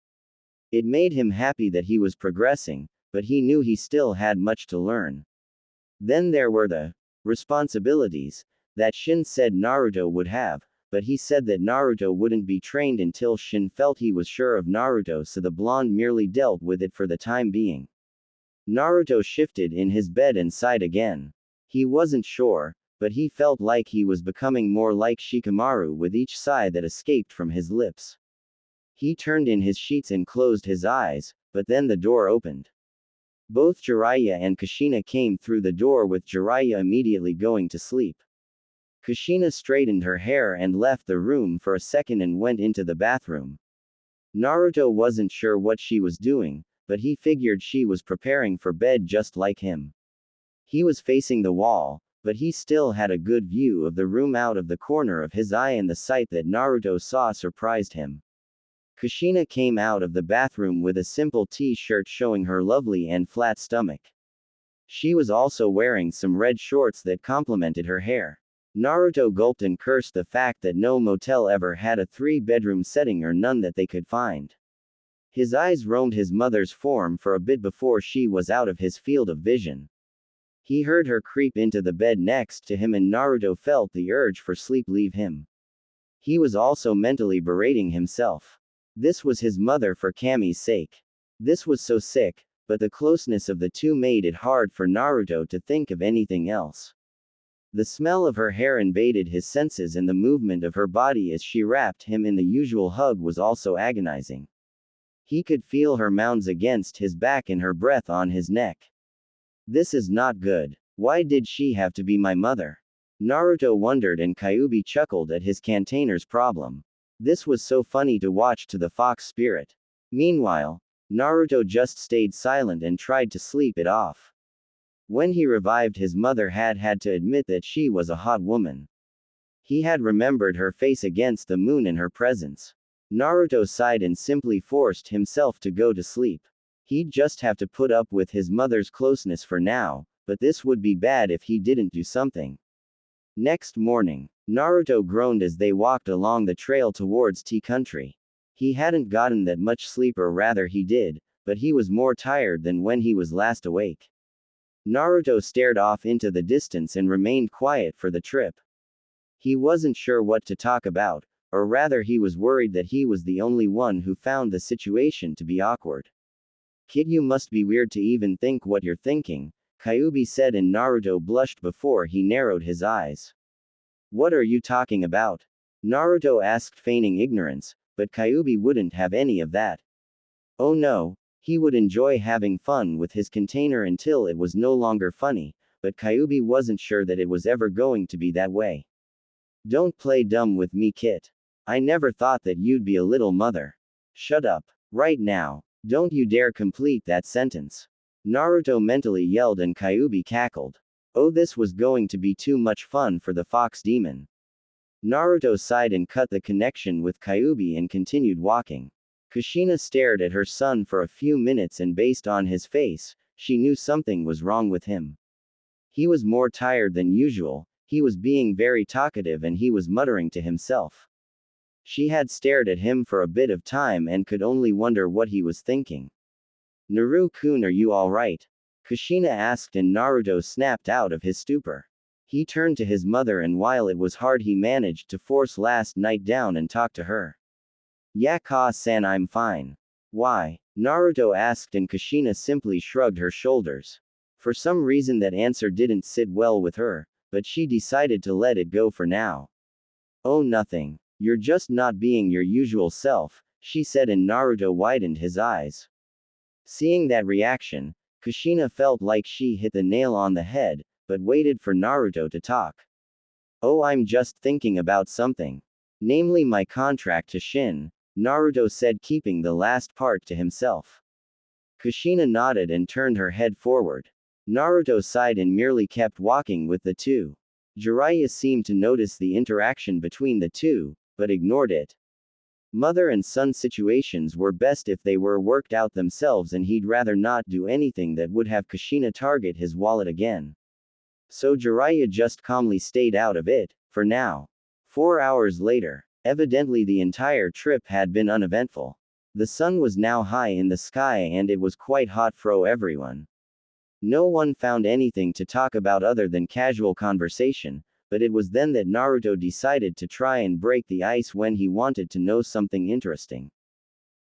It made him happy that he was progressing, but he knew he still had much to learn. Then there were the responsibilities that Shin said Naruto would have, but he said that Naruto wouldn't be trained until Shin felt he was sure of Naruto, so the blonde merely dealt with it for the time being. Naruto shifted in his bed and sighed again. He wasn't sure, but he felt like he was becoming more like Shikamaru with each sigh that escaped from his lips. He turned in his sheets and closed his eyes, but then the door opened. Both Jiraiya and Kushina came through the door, with Jiraiya immediately going to sleep. Kushina straightened her hair and left the room for a second and went into the bathroom. Naruto wasn't sure what she was doing, but he figured she was preparing for bed just like him. He was facing the wall, but he still had a good view of the room out of the corner of his eye, and the sight that Naruto saw surprised him. Kushina came out of the bathroom with a simple t-shirt showing her lovely and flat stomach. She was also wearing some red shorts that complemented her hair. Naruto gulped and cursed the fact that no motel ever had a 3-bedroom setting, or none that they could find. His eyes roamed his mother's form for a bit before she was out of his field of vision. He heard her creep into the bed next to him, and Naruto felt the urge for sleep leave him. He was also mentally berating himself. This was his mother for Kami's sake. This was so sick, but the closeness of the two made it hard for Naruto to think of anything else. The smell of her hair invaded his senses and the movement of her body as she wrapped him in the usual hug was also agonizing. He could feel her mounds against his back and her breath on his neck. This is not good. Why did she have to be my mother? Naruto wondered and Kyuubi chuckled at his container's problem. This was so funny to watch to the fox spirit. Meanwhile, Naruto just stayed silent and tried to sleep it off. When he revived, his mother had to admit that she was a hot woman. He had remembered her face against the moon in her presence. Naruto sighed and simply forced himself to go to sleep. He'd just have to put up with his mother's closeness for now, but this would be bad if he didn't do something. Next morning, Naruto groaned as they walked along the trail towards Tea Country. He hadn't gotten that much sleep, or rather he did, but he was more tired than when he was last awake. Naruto stared off into the distance and remained quiet for the trip. He wasn't sure what to talk about, or rather he was worried that he was the only one who found the situation to be awkward. Kid, you must be weird to even think what you're thinking, Kyuubi said, and Naruto blushed before he narrowed his eyes. What are you talking about? Naruto asked, feigning ignorance, but Kyuubi wouldn't have any of that. Oh no. He would enjoy having fun with his container until it was no longer funny, but Kyuubi wasn't sure that it was ever going to be that way. Don't play dumb with me, Kit. I never thought that you'd be a little mother. Shut up. Right now. Don't you dare complete that sentence. Naruto mentally yelled and Kyuubi cackled. Oh, this was going to be too much fun for the fox demon. Naruto sighed and cut the connection with Kyuubi and continued walking. Kushina stared at her son for a few minutes and based on his face, she knew something was wrong with him. He was more tired than usual, he was being very talkative and he was muttering to himself. She had stared at him for a bit of time and could only wonder what he was thinking. Naru-kun, are you alright? Kushina asked and Naruto snapped out of his stupor. He turned to his mother and while it was hard he managed to force last night down and talk to her. Yeah, Ka-san, I'm fine. Why? Naruto asked and Kushina simply shrugged her shoulders. For some reason that answer didn't sit well with her, but she decided to let it go for now. Oh, nothing. You're just not being your usual self, she said, and Naruto widened his eyes. Seeing that reaction, Kushina felt like she hit the nail on the head, but waited for Naruto to talk. Oh, I'm just thinking about something. Namely my contract to Shin, Naruto said, keeping the last part to himself. Kushina nodded and turned her head forward. Naruto sighed and merely kept walking with the two. Jiraiya seemed to notice the interaction between the two, but ignored it. Mother and son situations were best if they were worked out themselves, and he'd rather not do anything that would have Kushina target his wallet again. So Jiraiya just calmly stayed out of it, for now. 4 hours later. Evidently the entire trip had been uneventful. The sun was now high in the sky and it was quite hot for everyone. No one found anything to talk about other than casual conversation, but it was then that Naruto decided to try and break the ice when he wanted to know something interesting.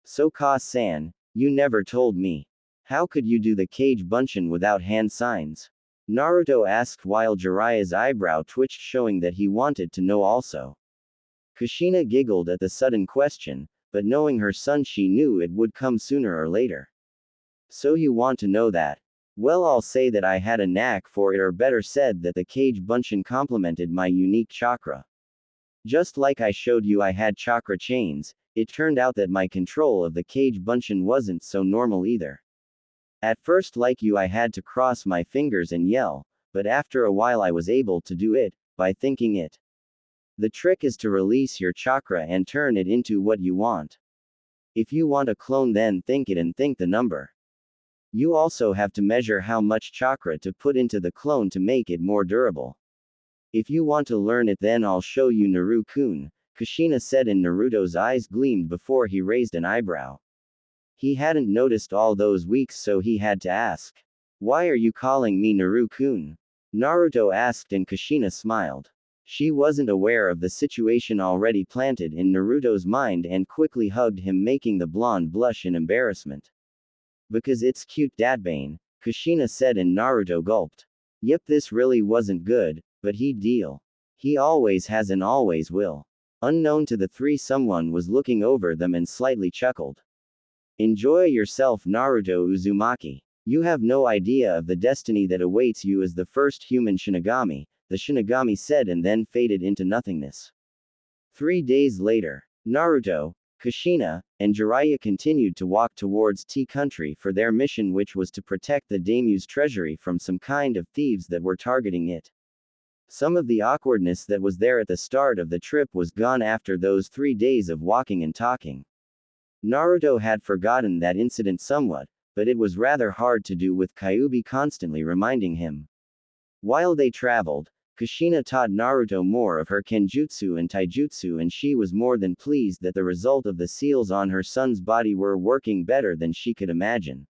So Ka-san, you never told me. How could you do the Kage Bunshin without hand signs? Naruto asked while Jiraiya's eyebrow twitched, showing that he wanted to know also. Kushina giggled at the sudden question, but knowing her son she knew it would come sooner or later. So you want to know that? Well, I'll say that I had a knack for it, or better said that the Kage Bunshin complemented my unique chakra. Just like I showed you I had chakra chains, it turned out that my control of the Kage Bunshin wasn't so normal either. At first, like you, I had to cross my fingers and yell, but after a while I was able to do it, by thinking it. The trick is to release your chakra and turn it into what you want. If you want a clone, then think it and think the number. You also have to measure how much chakra to put into the clone to make it more durable. If you want to learn it, then I'll show you, Naru-kun, Kushina said, and Naruto's eyes gleamed before he raised an eyebrow. He hadn't noticed all those weeks, so he had to ask. Why are you calling me Naru-kun? Naruto asked and Kushina smiled. She wasn't aware of the situation already planted in Naruto's mind and quickly hugged him, making the blonde blush in embarrassment. Because it's cute, Datbane, Kushina said, and Naruto gulped. Yep, this really wasn't good, but he'd deal. He always has and always will. Unknown to the three, someone was looking over them and slightly chuckled. Enjoy yourself, Naruto Uzumaki. You have no idea of the destiny that awaits you as the first human Shinigami, the Shinigami said, and then faded into nothingness. 3 days later, Naruto, Kushina, and Jiraiya continued to walk towards Tea Country for their mission, which was to protect the daimyo's treasury from some kind of thieves that were targeting it. Some of the awkwardness that was there at the start of the trip was gone after those 3 days of walking and talking. Naruto had forgotten that incident somewhat, but it was rather hard to do with Kyuubi constantly reminding him. While they traveled, Kushina taught Naruto more of her kenjutsu and taijutsu, and she was more than pleased that the result of the seals on her son's body were working better than she could imagine.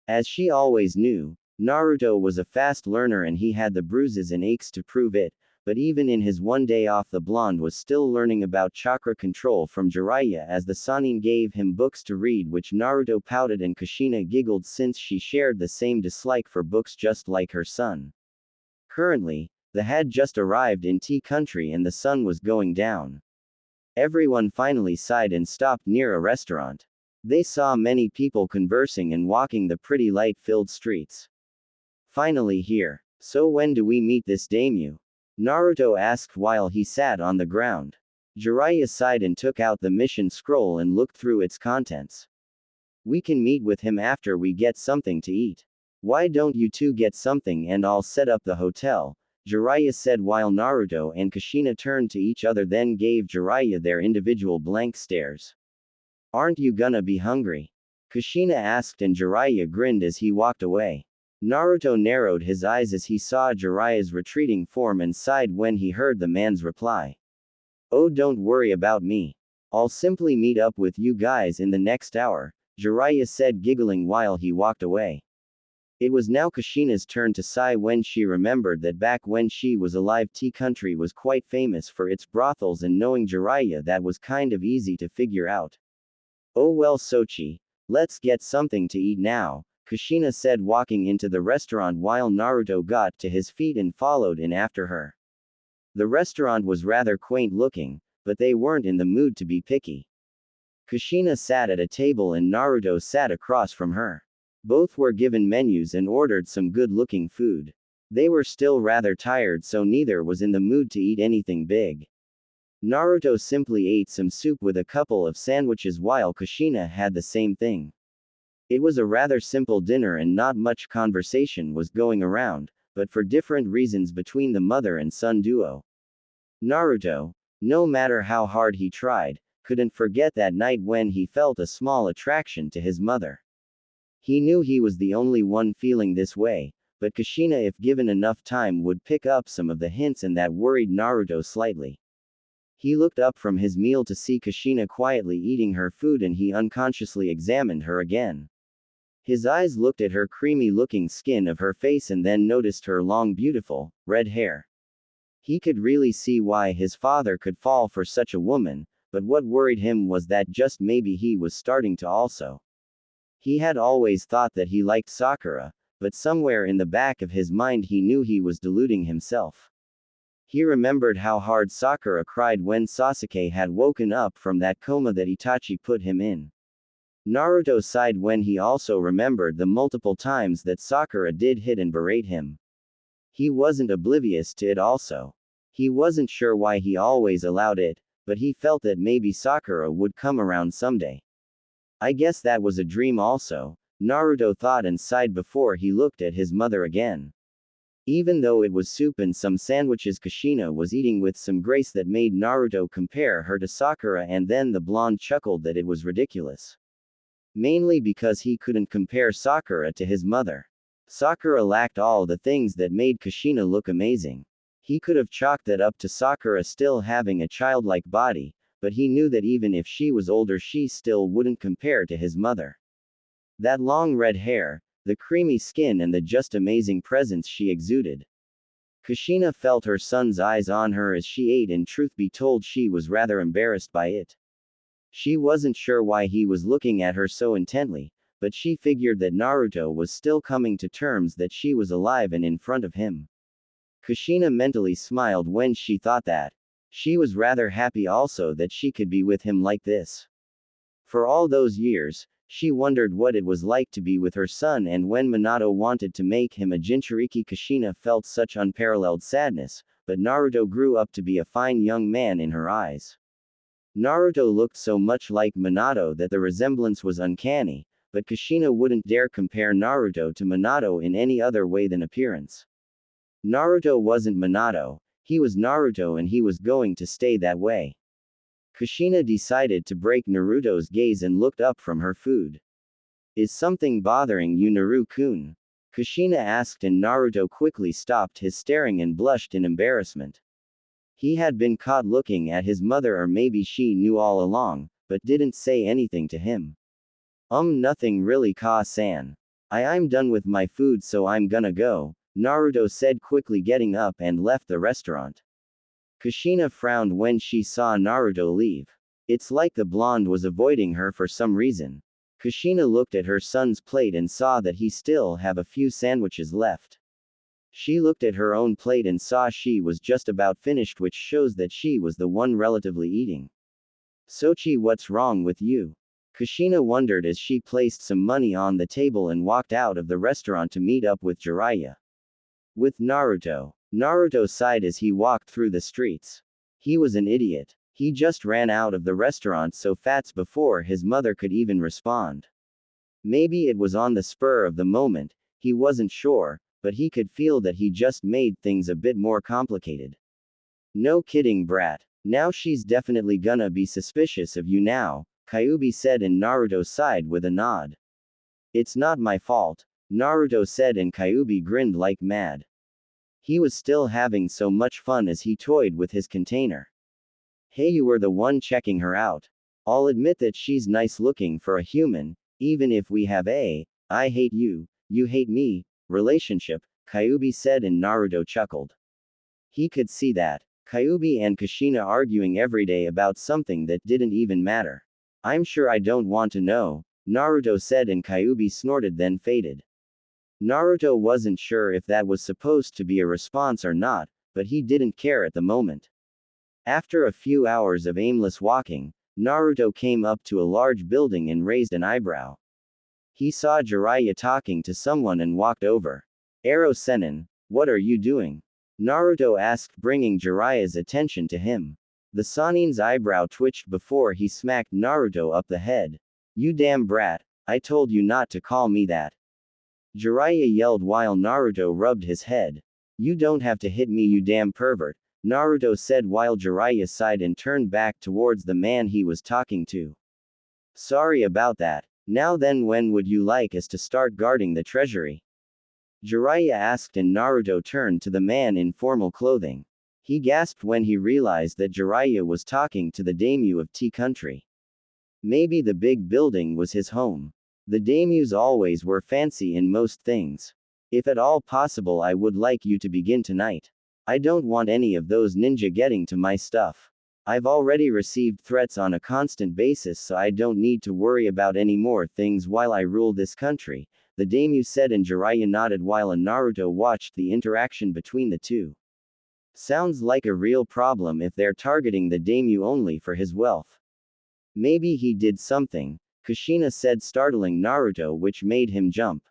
As she always knew, Naruto was a fast learner and he had the bruises and aches to prove it, but even in his 1 day off, the blonde was still learning about chakra control from Jiraiya as the Sannin gave him books to read, which Naruto pouted and Kushina giggled since she shared the same dislike for books just like her son. Currently, they had just arrived in Tea Country and the sun was going down. Everyone finally sighed and stopped near a restaurant. They saw many people conversing and walking the pretty light-filled streets. Finally here. So when do we meet this daimyo? Naruto asked while he sat on the ground. Jiraiya sighed and took out the mission scroll and looked through its contents. We can meet with him after we get something to eat. Why don't you two get something and I'll set up the hotel? Jiraiya said while Naruto and Kushina turned to each other, then gave Jiraiya their individual blank stares. Aren't you gonna be hungry? Kushina asked and Jiraiya grinned as he walked away. Naruto narrowed his eyes as he saw Jiraiya's retreating form and sighed when he heard the man's reply. Oh, don't worry about me. I'll simply meet up with you guys in the next hour, Jiraiya said, giggling while he walked away. It was now Kushina's turn to sigh when she remembered that back when she was alive, Tea Country was quite famous for its brothels, and knowing Jiraiya, that was kind of easy to figure out. Oh well, Sochi, let's get something to eat now, Kushina said, walking into the restaurant while Naruto got to his feet and followed in after her. The restaurant was rather quaint looking, but they weren't in the mood to be picky. Kushina sat at a table and Naruto sat across from her. Both were given menus and ordered some good-looking food. They were still rather tired, so neither was in the mood to eat anything big. Naruto simply ate some soup with a couple of sandwiches while Kushina had the same thing. It was a rather simple dinner and not much conversation was going around, but for different reasons between the mother and son duo. Naruto, no matter how hard he tried, couldn't forget that night when he felt a small attraction to his mother. He knew he was the only one feeling this way, but Kushina, if given enough time, would pick up some of the hints, and that worried Naruto slightly. He looked up from his meal to see Kushina quietly eating her food and he unconsciously examined her again. His eyes looked at her creamy-looking skin of her face and then noticed her long, beautiful, red hair. He could really see why his father could fall for such a woman, but what worried him was that just maybe he was starting to also. He had always thought that he liked Sakura, but somewhere in the back of his mind he knew he was deluding himself. He remembered how hard Sakura cried when Sasuke had woken up from that coma that Itachi put him in. Naruto sighed when he also remembered the multiple times that Sakura did hit and berate him. He wasn't oblivious to it also. He wasn't sure why he always allowed it, but he felt that maybe Sakura would come around someday. I guess that was a dream also, Naruto thought and sighed before he looked at his mother again. Even though it was soup and some sandwiches, Kushina was eating with some grace that made Naruto compare her to Sakura, and then the blonde chuckled that it was ridiculous. Mainly because he couldn't compare Sakura to his mother. Sakura lacked all the things that made Kushina look amazing. He could have chalked that up to Sakura still having a childlike body, but he knew that even if she was older, she still wouldn't compare to his mother. That long red hair, the creamy skin, and the just amazing presence she exuded. Kushina felt her son's eyes on her as she ate, and truth be told she was rather embarrassed by it. She wasn't sure why he was looking at her so intently, but she figured that Naruto was still coming to terms that she was alive and in front of him. Kushina mentally smiled when she thought that. She was rather happy also that she could be with him like this. For all those years, she wondered what it was like to be with her son, and when Minato wanted to make him a Jinchuriki, Kushina felt such unparalleled sadness, but Naruto grew up to be a fine young man in her eyes. Naruto looked so much like Minato that the resemblance was uncanny, but Kushina wouldn't dare compare Naruto to Minato in any other way than appearance. Naruto wasn't Minato, he was Naruto, and he was going to stay that way. Kushina decided to break Naruto's gaze and looked up from her food. "Is something bothering you, Naru-kun?" Kushina asked, and Naruto quickly stopped his staring and blushed in embarrassment. He had been caught looking at his mother, or maybe she knew all along, but didn't say anything to him. Nothing really, Ka-san. I'm done with my food, so I'm gonna go," Naruto said quickly, getting up and left the restaurant. Kushina frowned when she saw Naruto leave. It's like the blonde was avoiding her for some reason. Kushina looked at her son's plate and saw that he still have a few sandwiches left. She looked at her own plate and saw she was just about finished, which shows that she was the one relatively eating. "Sochi, what's wrong with you?" Kushina wondered as she placed some money on the table and walked out of the restaurant to meet up with Jiraiya. With Naruto. Naruto sighed as he walked through the streets. He was an idiot. He just ran out of the restaurant so fast before his mother could even respond. Maybe it was on the spur of the moment, he wasn't sure, but he could feel that he just made things a bit more complicated. "No kidding, brat. Now she's definitely gonna be suspicious of you now," Kyuubi said, and Naruto sighed with a nod. "It's not my fault," Naruto said, and Kyuubi grinned like mad. He was still having so much fun as he toyed with his container. "Hey, you were the one checking her out. I'll admit that she's nice looking for a human, even if we have a I hate you, you hate me relationship," Kyuubi said, and Naruto chuckled. He could see that. Kyuubi and Kushina arguing every day about something that didn't even matter. "I'm sure I don't want to know," Naruto said, and Kyuubi snorted, then faded. Naruto wasn't sure if that was supposed to be a response or not, but he didn't care at the moment. After a few hours of aimless walking, Naruto came up to a large building and raised an eyebrow. He saw Jiraiya talking to someone and walked over. "Ero Sennin, what are you doing?" Naruto asked, bringing Jiraiya's attention to him. The Sannin's eyebrow twitched before he smacked Naruto up the head. "You damn brat, I told you not to call me that." Jiraiya yelled while Naruto rubbed his head. "You don't have to hit me, you damn pervert," Naruto said while Jiraiya sighed and turned back towards the man he was talking to. "Sorry about that. Now then, when would you like us to start guarding the treasury?" Jiraiya asked, and Naruto turned to the man in formal clothing. He gasped when he realized that Jiraiya was talking to the daimyo of T country. Maybe the big building was his home. The daimyos always were fancy in most things. "If at all possible, I would like you to begin tonight. I don't want any of those ninja getting to my stuff. I've already received threats on a constant basis, so I don't need to worry about any more things while I rule this country," the daimyo said, and Jiraiya nodded while Naruto watched the interaction between the two. Sounds like a real problem if they're targeting the daimyo only for his wealth. "Maybe he did something," Kushina said, startling Naruto, which made him jump.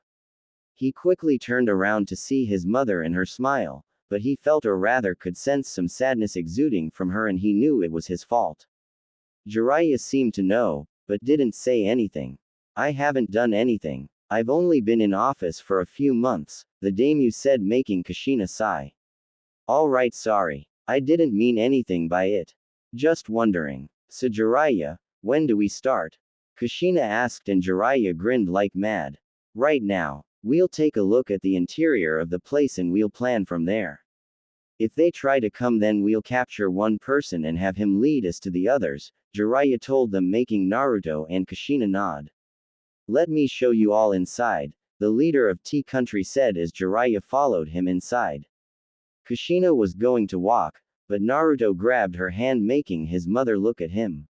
He quickly turned around to see his mother and her smile, but he felt, or rather could sense, some sadness exuding from her, and he knew it was his fault. Jiraiya seemed to know, but didn't say anything. "I haven't done anything. I've only been in office for a few months," the daimyo said, making Kushina sigh. "Alright, sorry. I didn't mean anything by it. Just wondering. So Jiraiya, when do we start?" Kushina asked, and Jiraiya grinned like mad. "Right now. We'll take a look at the interior of the place and we'll plan from there. If they try to come, then we'll capture one person and have him lead us to the others," Jiraiya told them, making Naruto and Kushina nod. "Let me show you all inside," the leader of T country said as Jiraiya followed him inside. Kushina was going to walk, but Naruto grabbed her hand, making his mother look at him.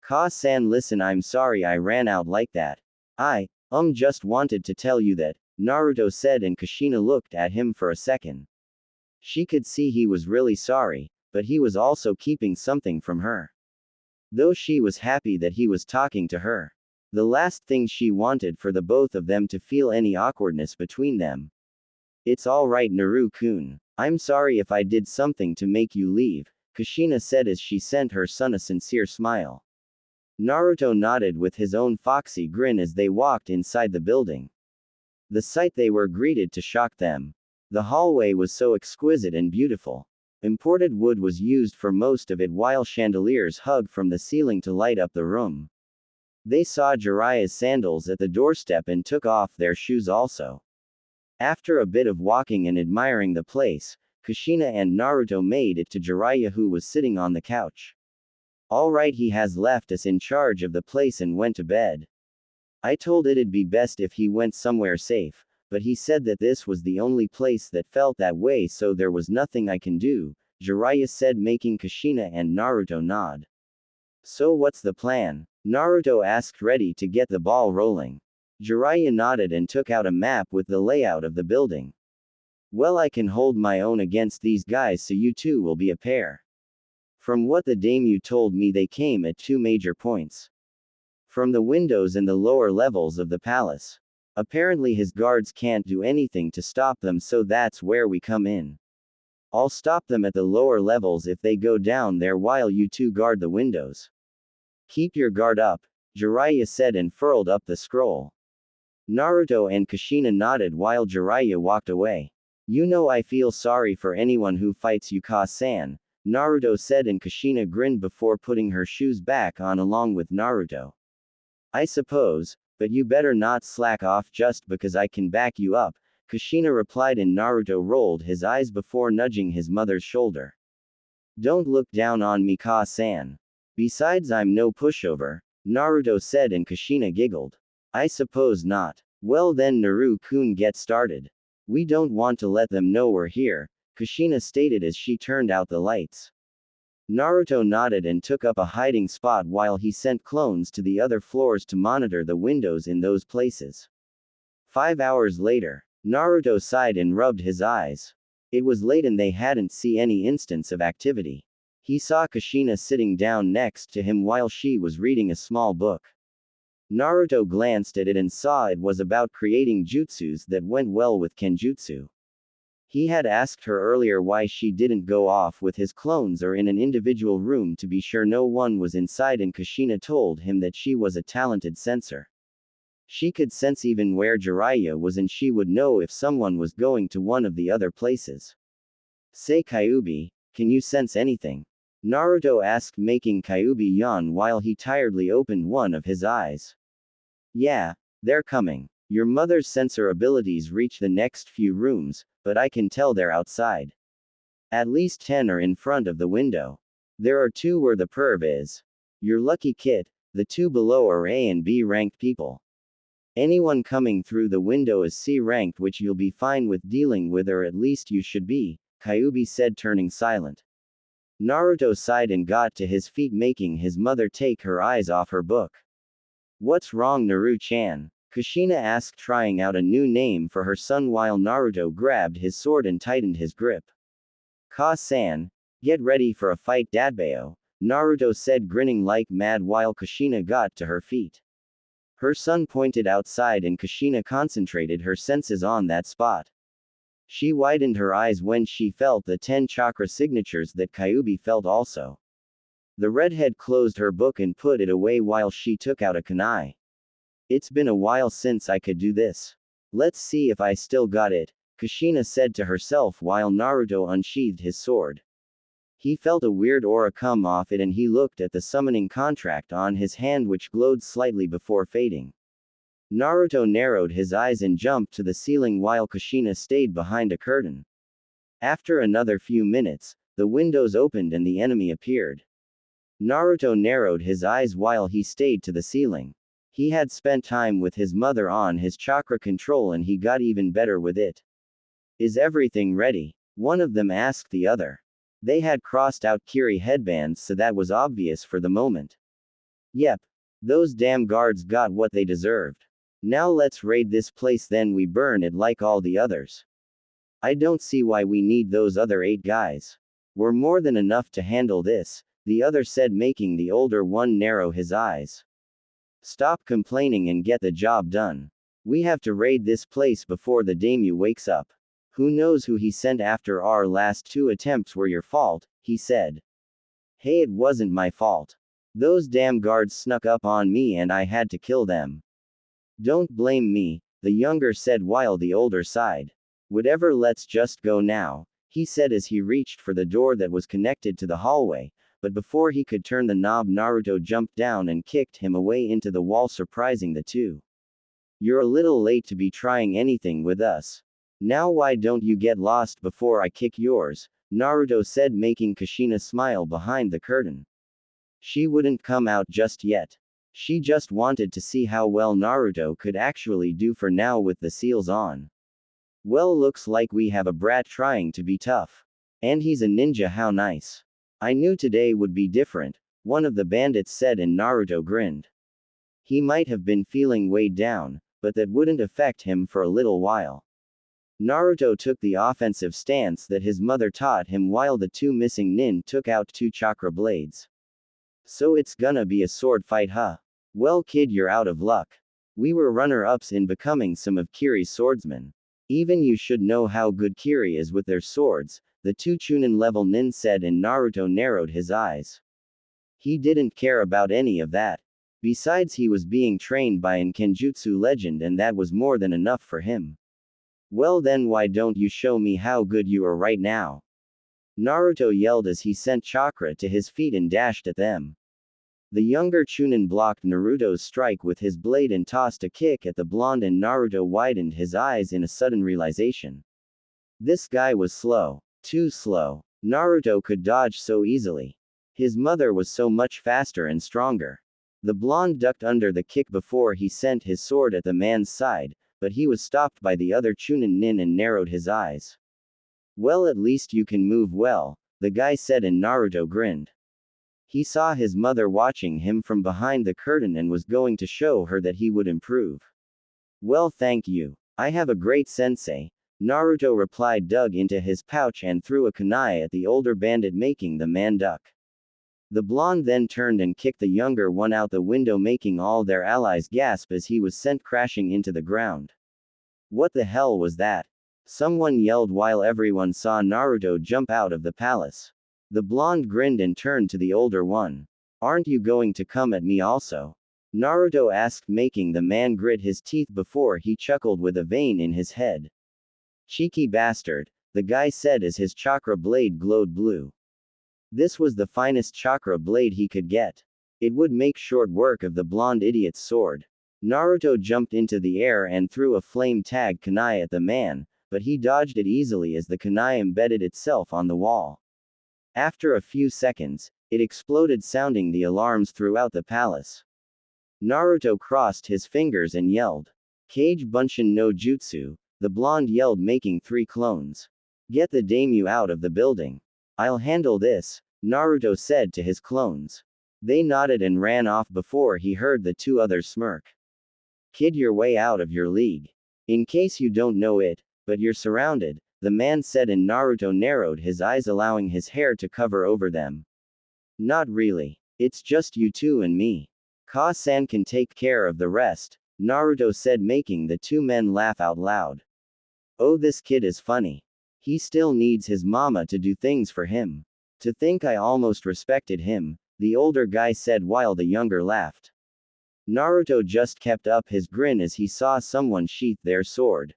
Ka-san, listen, I'm sorry I ran out like that. I just wanted to tell you that, Naruto said, and Kushina looked at him for a second. She could see he was really sorry, but he was also keeping something from her. Though she was happy that he was talking to her. The last thing she wanted for the both of them to feel any awkwardness between them. It's alright, Naru-kun. I'm sorry if I did something to make you leave, Kushina said as she sent her son a sincere smile. Naruto nodded with his own foxy grin as they walked inside the building. The sight they were greeted to shocked them. The hallway was so exquisite and beautiful. Imported wood was used for most of it, while chandeliers hung from the ceiling to light up the room. They saw Jiraiya's sandals at the doorstep and took off their shoes also. After a bit of walking and admiring the place, Kushina and Naruto made it to Jiraiya, who was sitting on the couch. Alright, he has left us in charge of the place and went to bed. I told it'd be best if he went somewhere safe, but he said that this was the only place that felt that way, so there was nothing I can do, Jiraiya said, making Kushina and Naruto nod. So what's the plan? Naruto asked, ready to get the ball rolling. Jiraiya nodded and took out a map with the layout of the building. Well, I can hold my own against these guys, so you two will be a pair. From what the daimyo told me, they came at two major points. From the windows and the lower levels of the palace. Apparently his guards can't do anything to stop them, so that's where we come in. I'll stop them at the lower levels if they go down there, while you two guard the windows. Keep your guard up, Jiraiya said and furled up the scroll. Naruto and Kushina nodded while Jiraiya walked away. You know, I feel sorry for anyone who fights you, Ka-san, Naruto said, and Kushina grinned before putting her shoes back on along with Naruto. I suppose, but you better not slack off just because I can back you up, Kushina replied, and Naruto rolled his eyes before nudging his mother's shoulder. Don't look down on me, Ka-san. Besides, I'm no pushover, Naruto said, and Kushina giggled. I suppose not. Well then, Naru-kun, get started. We don't want to let them know we're here, Kushina stated as she turned out the lights. Naruto nodded and took up a hiding spot while he sent clones to the other floors to monitor the windows in those places. 5 hours later, Naruto sighed and rubbed his eyes. It was late and they hadn't seen any instance of activity. He saw Kushina sitting down next to him while she was reading a small book. Naruto glanced at it and saw it was about creating jutsus that went well with kenjutsu. He had asked her earlier why she didn't go off with his clones or in an individual room to be sure no one was inside, and Kushina told him that she was a talented sensor. She could sense even where Jiraiya was, and she would know if someone was going to one of the other places. Say, Kyuubi, can you sense anything? Naruto asked, making Kyuubi yawn while he tiredly opened one of his eyes. Yeah, they're coming. Your mother's sensor abilities reach the next few rooms, but I can tell they're outside. At least 10 are in front of the window. There are 2 where the perv is. You're lucky, kid. The 2 below are A and B ranked people. Anyone coming through the window is C ranked, which you'll be fine with dealing with, or at least you should be, Kyuubi said, turning silent. Naruto sighed and got to his feet, making his mother take her eyes off her book. What's wrong, Naru-chan? Kushina asked, trying out a new name for her son while Naruto grabbed his sword and tightened his grip. Ka-san, get ready for a fight, Dadbao, Naruto said, grinning like mad while Kushina got to her feet. Her son pointed outside and Kushina concentrated her senses on that spot. She widened her eyes when she felt the 10 chakra signatures that Kyuubi felt also. The redhead closed her book and put it away while she took out a kunai. It's been a while since I could do this. Let's see if I still got it, Kushina said to herself while Naruto unsheathed his sword. He felt a weird aura come off it and he looked at the summoning contract on his hand, which glowed slightly before fading. Naruto narrowed his eyes and jumped to the ceiling while Kushina stayed behind a curtain. After another few minutes, the windows opened and the enemy appeared. Naruto narrowed his eyes while he stayed to the ceiling. He had spent time with his mother on his chakra control and he got even better with it. Is everything ready? One of them asked the other. They had crossed out Kiri headbands, so that was obvious for the moment. Yep. Those damn guards got what they deserved. Now let's raid this place, then we burn it like all the others. I don't see why we need those other 8 guys. We're more than enough to handle this, the other said, making the older one narrow his eyes. Stop complaining and get the job done. We have to raid this place before the daimyo wakes up. Who knows who he sent after our last 2 attempts were your fault, he said. Hey, it wasn't my fault. Those damn guards snuck up on me and I had to kill them. Don't blame me, the younger said while the older sighed. Whatever, let's just go now, he said as he reached for the door that was connected to the hallway, but before he could turn the knob, Naruto jumped down and kicked him away into the wall, surprising the two. You're a little late to be trying anything with us. Now why don't you get lost before I kick yours, Naruto said, making Kushina smile behind the curtain. She wouldn't come out just yet. She just wanted to see how well Naruto could actually do for now with the seals on. Well, looks like we have a brat trying to be tough. And he's a ninja, how nice. I knew today would be different, one of the bandits said, and Naruto grinned. He might have been feeling weighed down, but that wouldn't affect him for a little while. Naruto took the offensive stance that his mother taught him while the 2 missing nin took out 2 chakra blades. So it's gonna be a sword fight, huh? Well, kid, you're out of luck. We were runner-ups in becoming some of Kiri's swordsmen. Even you should know how good Kiri is with their swords, the 2 Chunin level nin said, and Naruto narrowed his eyes. He didn't care about any of that. Besides, he was being trained by an Kenjutsu legend, and that was more than enough for him. Well then, why don't you show me how good you are right now? Naruto yelled as he sent chakra to his feet and dashed at them. The younger Chunin blocked Naruto's strike with his blade and tossed a kick at the blonde, and Naruto widened his eyes in a sudden realization. This guy was slow. Too slow. Naruto could dodge so easily. His mother was so much faster and stronger. The blonde ducked under the kick before he sent his sword at the man's side, but he was stopped by the other Chunin nin and narrowed his eyes. Well, at least you can move well, the guy said, and Naruto grinned. He saw his mother watching him from behind the curtain and was going to show her that he would improve. Well, thank you. I have a great sensei, Naruto replied, dug into his pouch and threw a kunai at the older bandit, making the man duck. The blonde then turned and kicked the younger one out the window, making all their allies gasp as he was sent crashing into the ground. What the hell was that? Someone yelled while everyone saw Naruto jump out of the palace. The blonde grinned and turned to the older one. Aren't you going to come at me also? Naruto asked, making the man grit his teeth before he chuckled with a vein in his head. Cheeky bastard, the guy said as his chakra blade glowed blue. This was the finest chakra blade he could get. It would make short work of the blonde idiot's sword. Naruto jumped into the air and threw a flame tag kunai at the man, but he dodged it easily as the kunai embedded itself on the wall. After a few seconds, it exploded, sounding the alarms throughout the palace. Naruto crossed his fingers and yelled. Kage Bunshin no Jutsu, the blonde yelled, making 3 clones. Get the daimyo out of the building. I'll handle this, Naruto said to his clones. They nodded and ran off before he heard the 2 others smirk. Kid, you're way out of your league. In case you don't know it, but you're surrounded, the man said, and Naruto narrowed his eyes, allowing his hair to cover over them. Not really. It's just you 2 and me. Ka-san can take care of the rest, Naruto said, making the 2 men laugh out loud. Oh, this kid is funny. He still needs his mama to do things for him. To think I almost respected him, the older guy said while the younger laughed. Naruto just kept up his grin as he saw someone sheath their sword.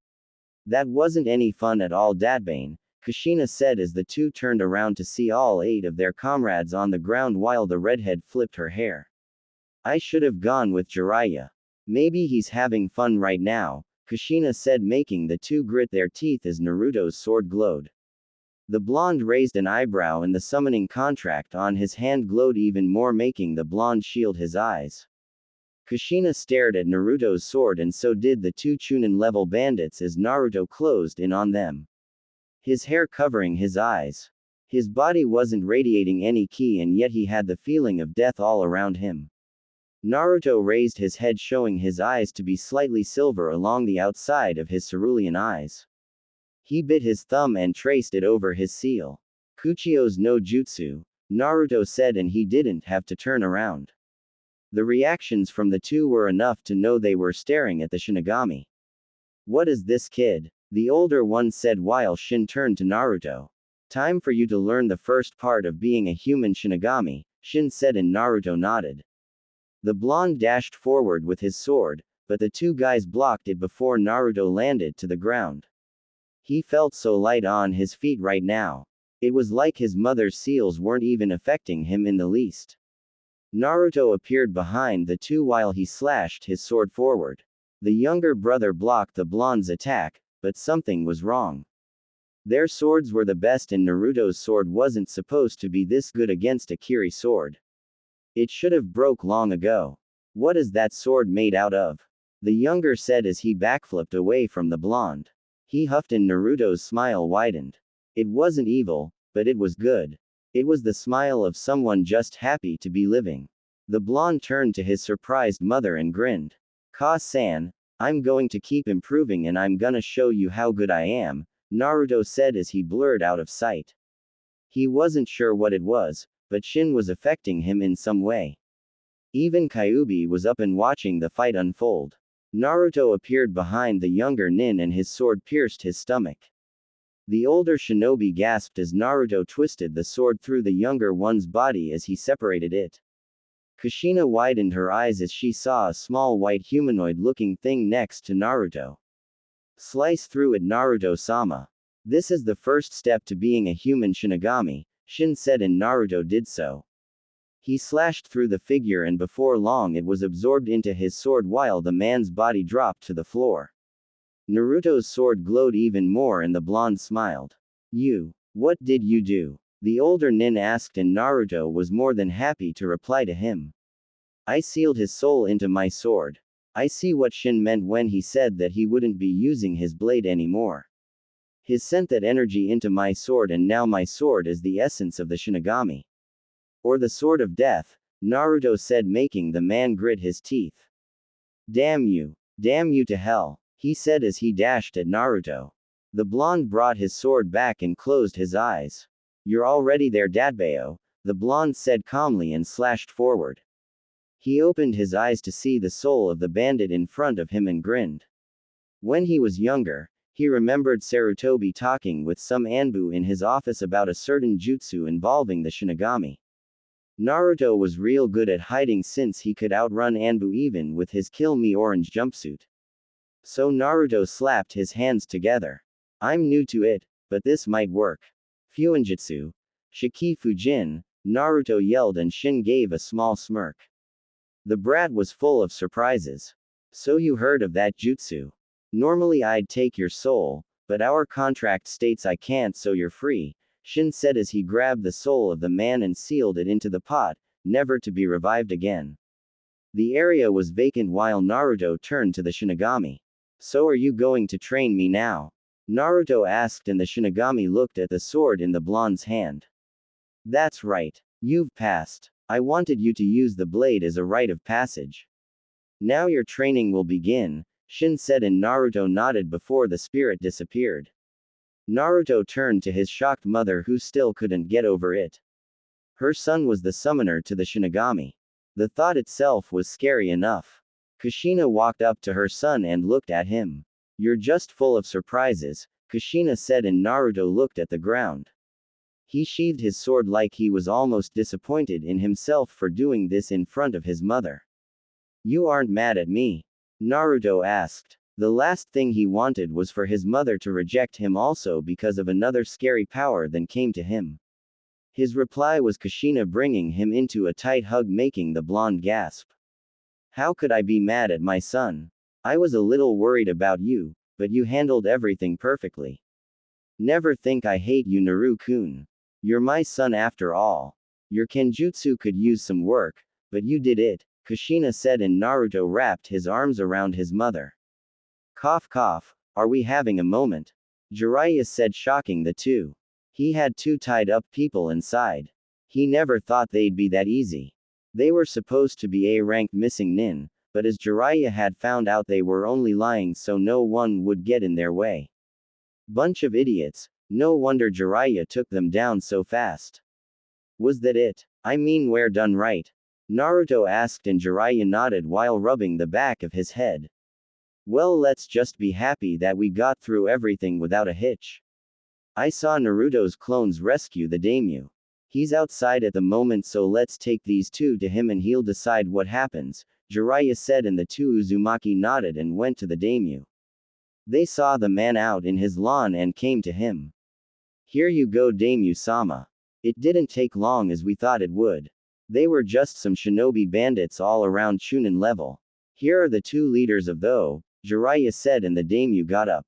That wasn't any fun at all, Datbane, Kushina said as the 2 turned around to see all 8 of their comrades on the ground while the redhead flipped her hair. I should have gone with Jiraiya. Maybe he's having fun right now, Kushina said, making the 2 grit their teeth as Naruto's sword glowed. The blonde raised an eyebrow and the summoning contract on his hand glowed even more, making the blonde shield his eyes. Kushina stared at Naruto's sword, and so did the 2 Chunin level bandits as Naruto closed in on them. his hair covering his eyes. His body wasn't radiating any ki, and yet he had the feeling of death all around him. Naruto raised his head, showing his eyes to be slightly silver along the outside of his cerulean eyes. He bit his thumb and traced it over his seal. Kuchio's no jutsu, Naruto said, and he didn't have to turn around. The reactions from the two were enough to know they were staring at the Shinigami. What is this kid? The older one said while Shin turned to Naruto. Time for you to learn the first part of being a human Shinigami, Shin said, and Naruto nodded. The blonde dashed forward with his sword, but the two guys blocked it before Naruto landed to the ground. He felt so light on his feet right now. It was like his mother's seals weren't even affecting him in the least. Naruto appeared behind the two while he slashed his sword forward. The younger brother blocked the blonde's attack, but something was wrong. Their swords were the best, and Naruto's sword wasn't supposed to be this good against a Kiri sword. It should have broke long ago. What is that sword made out of? The younger said as he backflipped away from the blonde. He huffed and Naruto's smile widened. It wasn't evil, but it was good. It was the smile of someone just happy to be living. The blonde turned to his surprised mother and grinned. Ka-san, I'm going to keep improving and I'm gonna show you how good I am, Naruto said as he blurred out of sight. He wasn't sure what it was, but Shin was affecting him in some way. Even Kyuubi was up and watching the fight unfold. Naruto appeared behind the younger nin and his sword pierced his stomach. The older shinobi gasped as Naruto twisted the sword through the younger one's body as he separated it. Kushina widened her eyes as she saw a small white humanoid-looking thing next to Naruto. Slice through it, Naruto-sama. This is the first step to being a human Shinigami, Shin said, and Naruto did so. He slashed through the figure and before long it was absorbed into his sword while the man's body dropped to the floor. Naruto's sword glowed even more and the blonde smiled. What did you do? The older nin asked, and Naruto was more than happy to reply to him. I sealed his soul into my sword. I see what Shin meant when he said that he wouldn't be using his blade anymore. He sent that energy into my sword and now my sword is the essence of the Shinigami. Or the sword of death, Naruto said, making the man grit his teeth. Damn you to hell, he said as he dashed at Naruto. The blonde brought his sword back and closed his eyes. You're already there, Dadbao, the blonde said calmly and slashed forward. He opened his eyes to see the soul of the bandit in front of him and grinned. When he was younger, he remembered Sarutobi talking with some Anbu in his office about a certain jutsu involving the Shinigami. Naruto was real good at hiding since he could outrun Anbu even with his Kill Me orange jumpsuit. So Naruto slapped his hands together. I'm new to it, but this might work. Fuinjutsu. Shiki Fujin, Naruto yelled and Shin gave a small smirk. The brat was full of surprises. So you heard of that jutsu? Normally I'd take your soul, but our contract states I can't, so you're free, Shin said as he grabbed the soul of the man and sealed it into the pot, never to be revived again. The area was vacant while Naruto turned to the Shinigami. So are you going to train me now? Naruto asked and the Shinigami looked at the sword in the blonde's hand. That's right. You've passed. I wanted you to use the blade as a rite of passage. Now your training will begin, Shin said and Naruto nodded before the spirit disappeared. Naruto turned to his shocked mother who still couldn't get over it. Her son was the summoner to the Shinigami. The thought itself was scary enough. Kushina walked up to her son and looked at him. You're just full of surprises, Kushina said and Naruto looked at the ground. He sheathed his sword like he was almost disappointed in himself for doing this in front of his mother. You aren't mad at me? Naruto asked. The last thing he wanted was for his mother to reject him also because of another scary power that came to him. His reply was Kushina bringing him into a tight hug, making the blonde gasp. How could I be mad at my son? I was a little worried about you, but you handled everything perfectly. Never think I hate you, Naru-kun. You're my son after all. Your kenjutsu could use some work, but you did it, Kushina said and Naruto wrapped his arms around his mother. Cough cough, are we having a moment? Jiraiya said, shocking the two. He had two tied up people inside. He never thought they'd be that easy. They were supposed to be A-rank missing nin, but as Jiraiya had found out, they were only lying so no one would get in their way. Bunch of idiots, no wonder Jiraiya took them down so fast. Was that it? I mean, we're done, right? Naruto asked, and Jiraiya nodded while rubbing the back of his head. Well, let's just be happy that we got through everything without a hitch. I saw Naruto's clones rescue the daimyo. He's outside at the moment, so let's take these two to him and he'll decide what happens, Jiraiya said, and the two Uzumaki nodded and went to the daimyo. They saw the man out in his lawn and came to him. Here you go, daimyo-sama. It didn't take long as we thought it would. They were just some shinobi bandits all around Chunin level. Here are the two leaders of those, Jiraiya said, and the daimyo got up.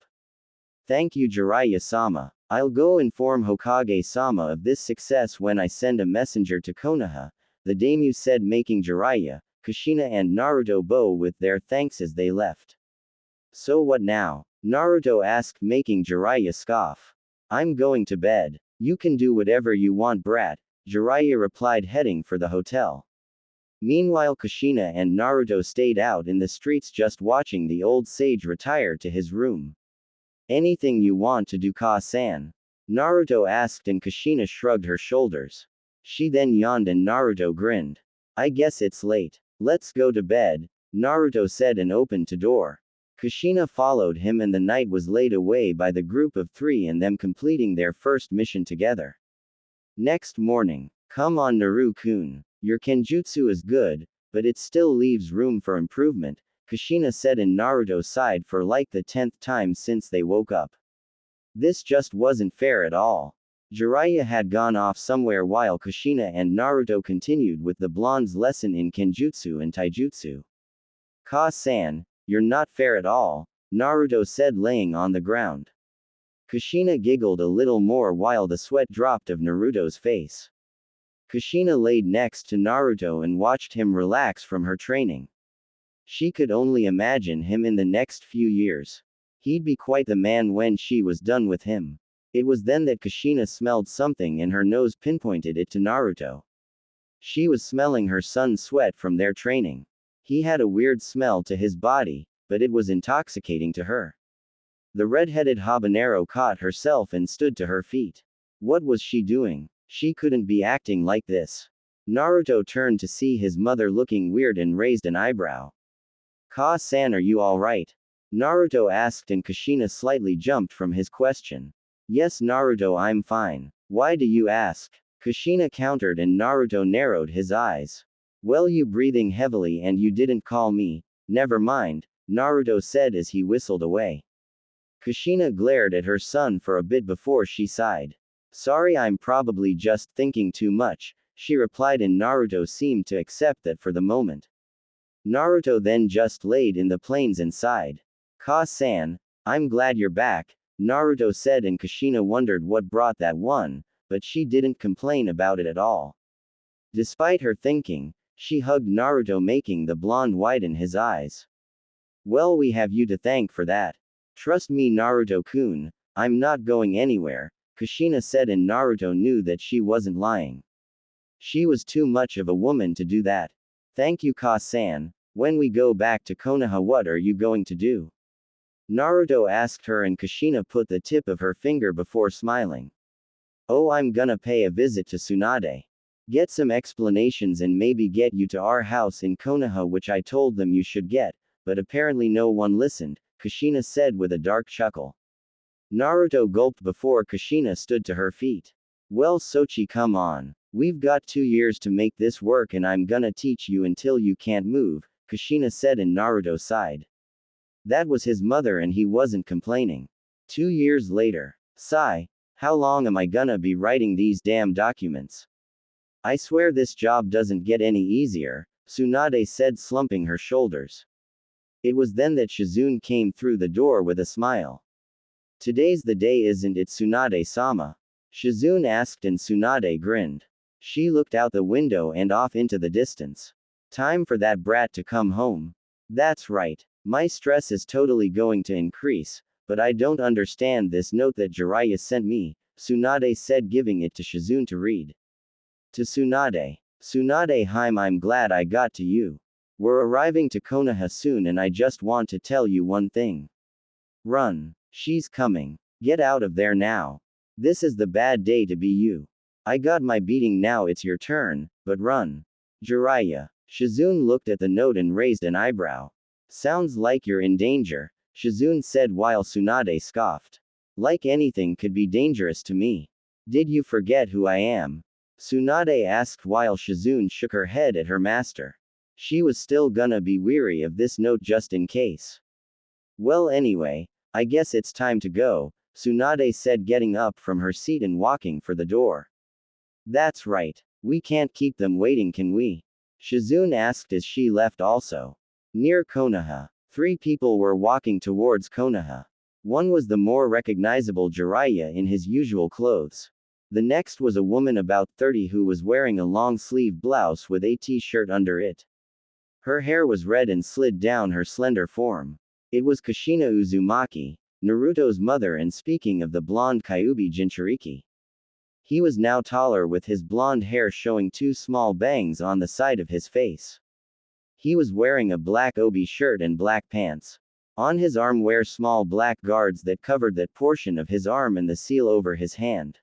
Thank you, Jiraiya-sama. I'll go inform Hokage-sama of this success when I send a messenger to Konoha, the daimyo said, making Jiraiya, Kushina and Naruto bow with their thanks as they left. So what now? Naruto asked, making Jiraiya scoff. I'm going to bed. You can do whatever you want, brat, Jiraiya replied, heading for the hotel. Meanwhile, Kushina and Naruto stayed out in the streets just watching the old sage retire to his room. Anything you want to do, Ka-san? Naruto asked, and Kushina shrugged her shoulders. She then yawned and Naruto grinned. I guess it's late. Let's go to bed, Naruto said and opened the door. Kushina followed him, and the night was laid away by the group of three and them completing their first mission together. Next morning. Come on, Naru-kun. Your kenjutsu is good, but it still leaves room for improvement, Kushina said, and Naruto sighed for like the 10th time since they woke up. This just wasn't fair at all. Jiraiya had gone off somewhere while Kushina and Naruto continued with the blonde's lesson in kenjutsu and taijutsu. Ka-san, you're not fair at all, Naruto said, laying on the ground. Kushina giggled a little more while the sweat dropped off Naruto's face. Kushina laid next to Naruto and watched him relax from her training. She could only imagine him in the next few years. He'd be quite the man when she was done with him. It was then that Kushina smelled something and her nose pinpointed it to Naruto. She was smelling her son's sweat from their training. He had a weird smell to his body, but it was intoxicating to her. The red-headed habanero caught herself and stood to her feet. What was she doing? She couldn't be acting like this. Naruto turned to see his mother looking weird and raised an eyebrow. Ka-san, are you alright? Naruto asked, and Kushina slightly jumped from his question. Yes, Naruto, I'm fine. Why do you ask? Kushina countered, and Naruto narrowed his eyes. Well, you breathing heavily and you didn't call me. Never mind, Naruto said as he whistled away. Kushina glared at her son for a bit before she sighed. Sorry, I'm probably just thinking too much, she replied, and Naruto seemed to accept that for the moment. Naruto then just laid in the plains and sighed. Ka-san, I'm glad you're back, Naruto said, and Kushina wondered what brought that one, but she didn't complain about it at all. Despite her thinking, she hugged Naruto, making the blonde widen his eyes. Well, we have you to thank for that. Trust me, Naruto-kun, I'm not going anywhere, Kushina said, and Naruto knew that she wasn't lying. She was too much of a woman to do that. Thank you, Ka-san. When we go back to Konoha, what are you going to do? Naruto asked her, and Kushina put the tip of her finger before smiling. Oh, I'm gonna pay a visit to Tsunade. Get some explanations and maybe get you to our house in Konoha, which I told them you should get, but apparently no one listened, Kushina said with a dark chuckle. Naruto gulped before Kushina stood to her feet. Well, Sochi, come on. We've got 2 years to make this work, and I'm gonna teach you until you can't move, Kushina said, and Naruto sighed. That was his mother and he wasn't complaining. 2 years later. Sigh. How long am I gonna be writing these damn documents? I swear this job doesn't get any easier, Tsunade said, slumping her shoulders. It was then that Shizune came through the door with a smile. Today's the day, isn't it, Tsunade-sama? Shizune asked, and Tsunade grinned. She looked out the window and off into the distance. Time for that brat to come home. That's right. My stress is totally going to increase, But I don't understand this note that Jiraiya sent me, Tsunade said, giving it to Shizune to read. To Tsunade. Tsunade Haim, I'm glad I got to you. We're arriving to Konoha soon and I just want to tell you one thing. Run. She's coming. Get out of there now. This is the bad day to be you. I got my beating, now it's your turn, but run. Jiraiya. Shizune looked at the note and raised an eyebrow. Sounds like you're in danger, Shizune said while Tsunade scoffed. Like anything could be dangerous to me. Did you forget who I am? Tsunade asked while Shizune shook her head at her master. She was still gonna be weary of this note just in case. Well, anyway, I guess it's time to go, Tsunade said, getting up from her seat and walking for the door. That's right. We can't keep them waiting, can we? Shizune asked as she left also. Near Konoha, 3 people were walking towards Konoha. One was the more recognizable Jiraiya in his usual clothes. The next was a woman about 30 who was wearing a long-sleeved blouse with a t-shirt under it. Her hair was red and slid down her slender form. It was Kushina Uzumaki, Naruto's mother, and speaking of the blonde Kyuubi Jinchuriki. He was now taller with his blonde hair showing 2 small bangs on the side of his face. He was wearing a black obi shirt and black pants. On his arm were small black guards that covered that portion of his arm and the seal over his hand.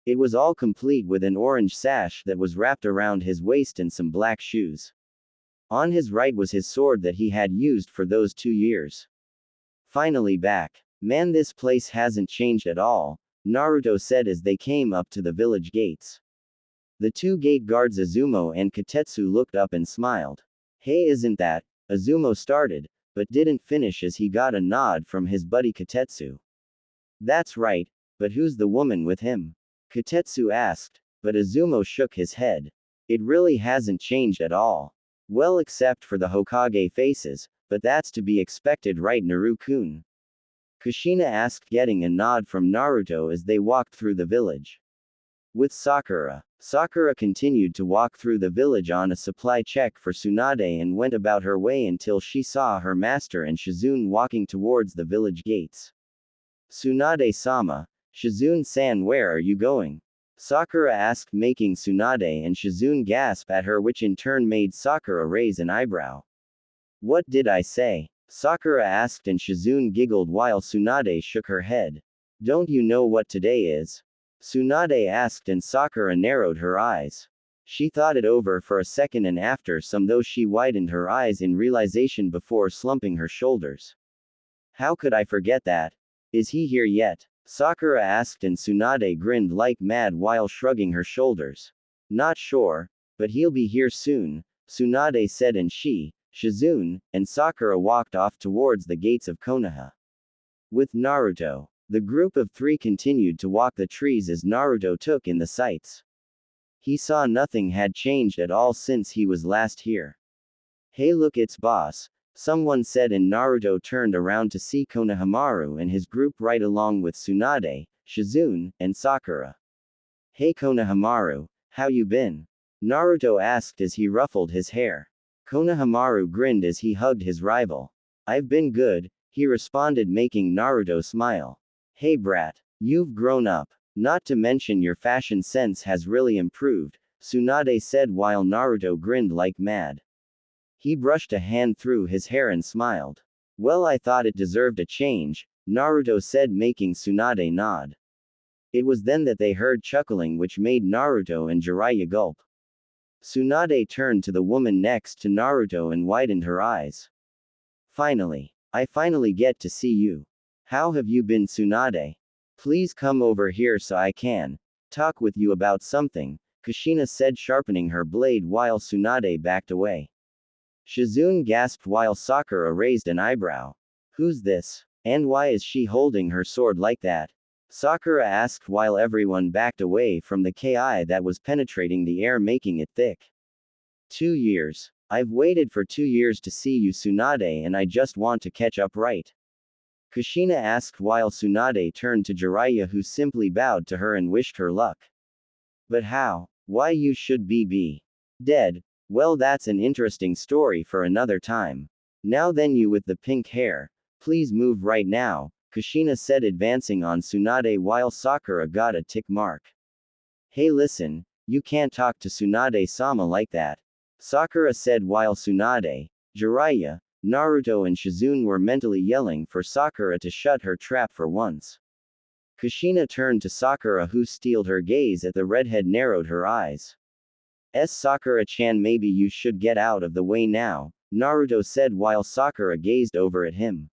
It was all complete with an orange sash that was wrapped around his waist and some black shoes. On his right was his sword that he had used for those 2 years. Finally back. Man, this place hasn't changed at all, Naruto said as they came up to the village gates. The 2 gate guards Izumo and Kotetsu looked up and smiled. Hey, isn't that? Izumo started, but didn't finish as he got a nod from his buddy Kotetsu. That's right, but who's the woman with him? Kotetsu asked, but Izumo shook his head. It really hasn't changed at all. Well, except for the Hokage faces, but that's to be expected, right, Naru-kun? Kushina asked, getting a nod from Naruto as they walked through the village. With Sakura. Sakura continued to walk through the village on a supply check for Tsunade and went about her way until she saw her master and Shizune walking towards the village gates. Tsunade-sama, Shizune-san, where are you going? Sakura asked, making Tsunade and Shizune gasp at her, which in turn made Sakura raise an eyebrow. What did I say? Sakura asked and Shizune giggled while Tsunade shook her head. Don't you know what today is? Tsunade asked and Sakura narrowed her eyes. She thought it over for a second and after some though she widened her eyes in realization before slumping her shoulders. How could I forget that? Is he here yet? Sakura asked and Tsunade grinned like mad while shrugging her shoulders. Not sure, but he'll be here soon, Tsunade said, and she, Shizune, and Sakura walked off towards the gates of Konoha. With Naruto, the group of 3 continued to walk the trees as Naruto took in the sights. He saw nothing had changed at all since he was last here. Hey, look, it's boss, someone said, and Naruto turned around to see Konohamaru and his group right along with Tsunade, Shizune, and Sakura. Hey Konohamaru, how you been? Naruto asked as he ruffled his hair. Konohamaru grinned as he hugged his rival. I've been good, he responded, making Naruto smile. Hey brat, you've grown up. Not to mention your fashion sense has really improved, Tsunade said while Naruto grinned like mad. He brushed a hand through his hair and smiled. Well, I thought it deserved a change, Naruto said, making Tsunade nod. It was then that they heard chuckling, which made Naruto and Jiraiya gulp. Tsunade turned to the woman next to Naruto and widened her eyes. Finally. I finally get to see you. How have you been, Tsunade? Please come over here so I can talk with you about something, Kushina said, sharpening her blade while Tsunade backed away. Shizune gasped while Sakura raised an eyebrow. Who's this? And why is she holding her sword like that? Sakura asked while everyone backed away from the ki that was penetrating the air, making it thick. 2 years. I've waited for 2 years to see you, Tsunade, and I just want to catch up, right? Kushina asked while Tsunade turned to Jiraiya, who simply bowed to her and wished her luck. But how? Why, you should be dead. Well, that's an interesting story for another time. Now then, you with the pink hair, please move right now, Kushina said, advancing on Tsunade while Sakura got a tick mark. Hey listen, you can't talk to Tsunade-sama like that. Sakura said while Tsunade, Jiraiya, Naruto and Shizune were mentally yelling for Sakura to shut her trap for once. Kushina turned to Sakura, who steeled her gaze at the redhead, narrowed her eyes. Sakura-chan, maybe you should get out of the way now, Naruto said while Sakura gazed over at him.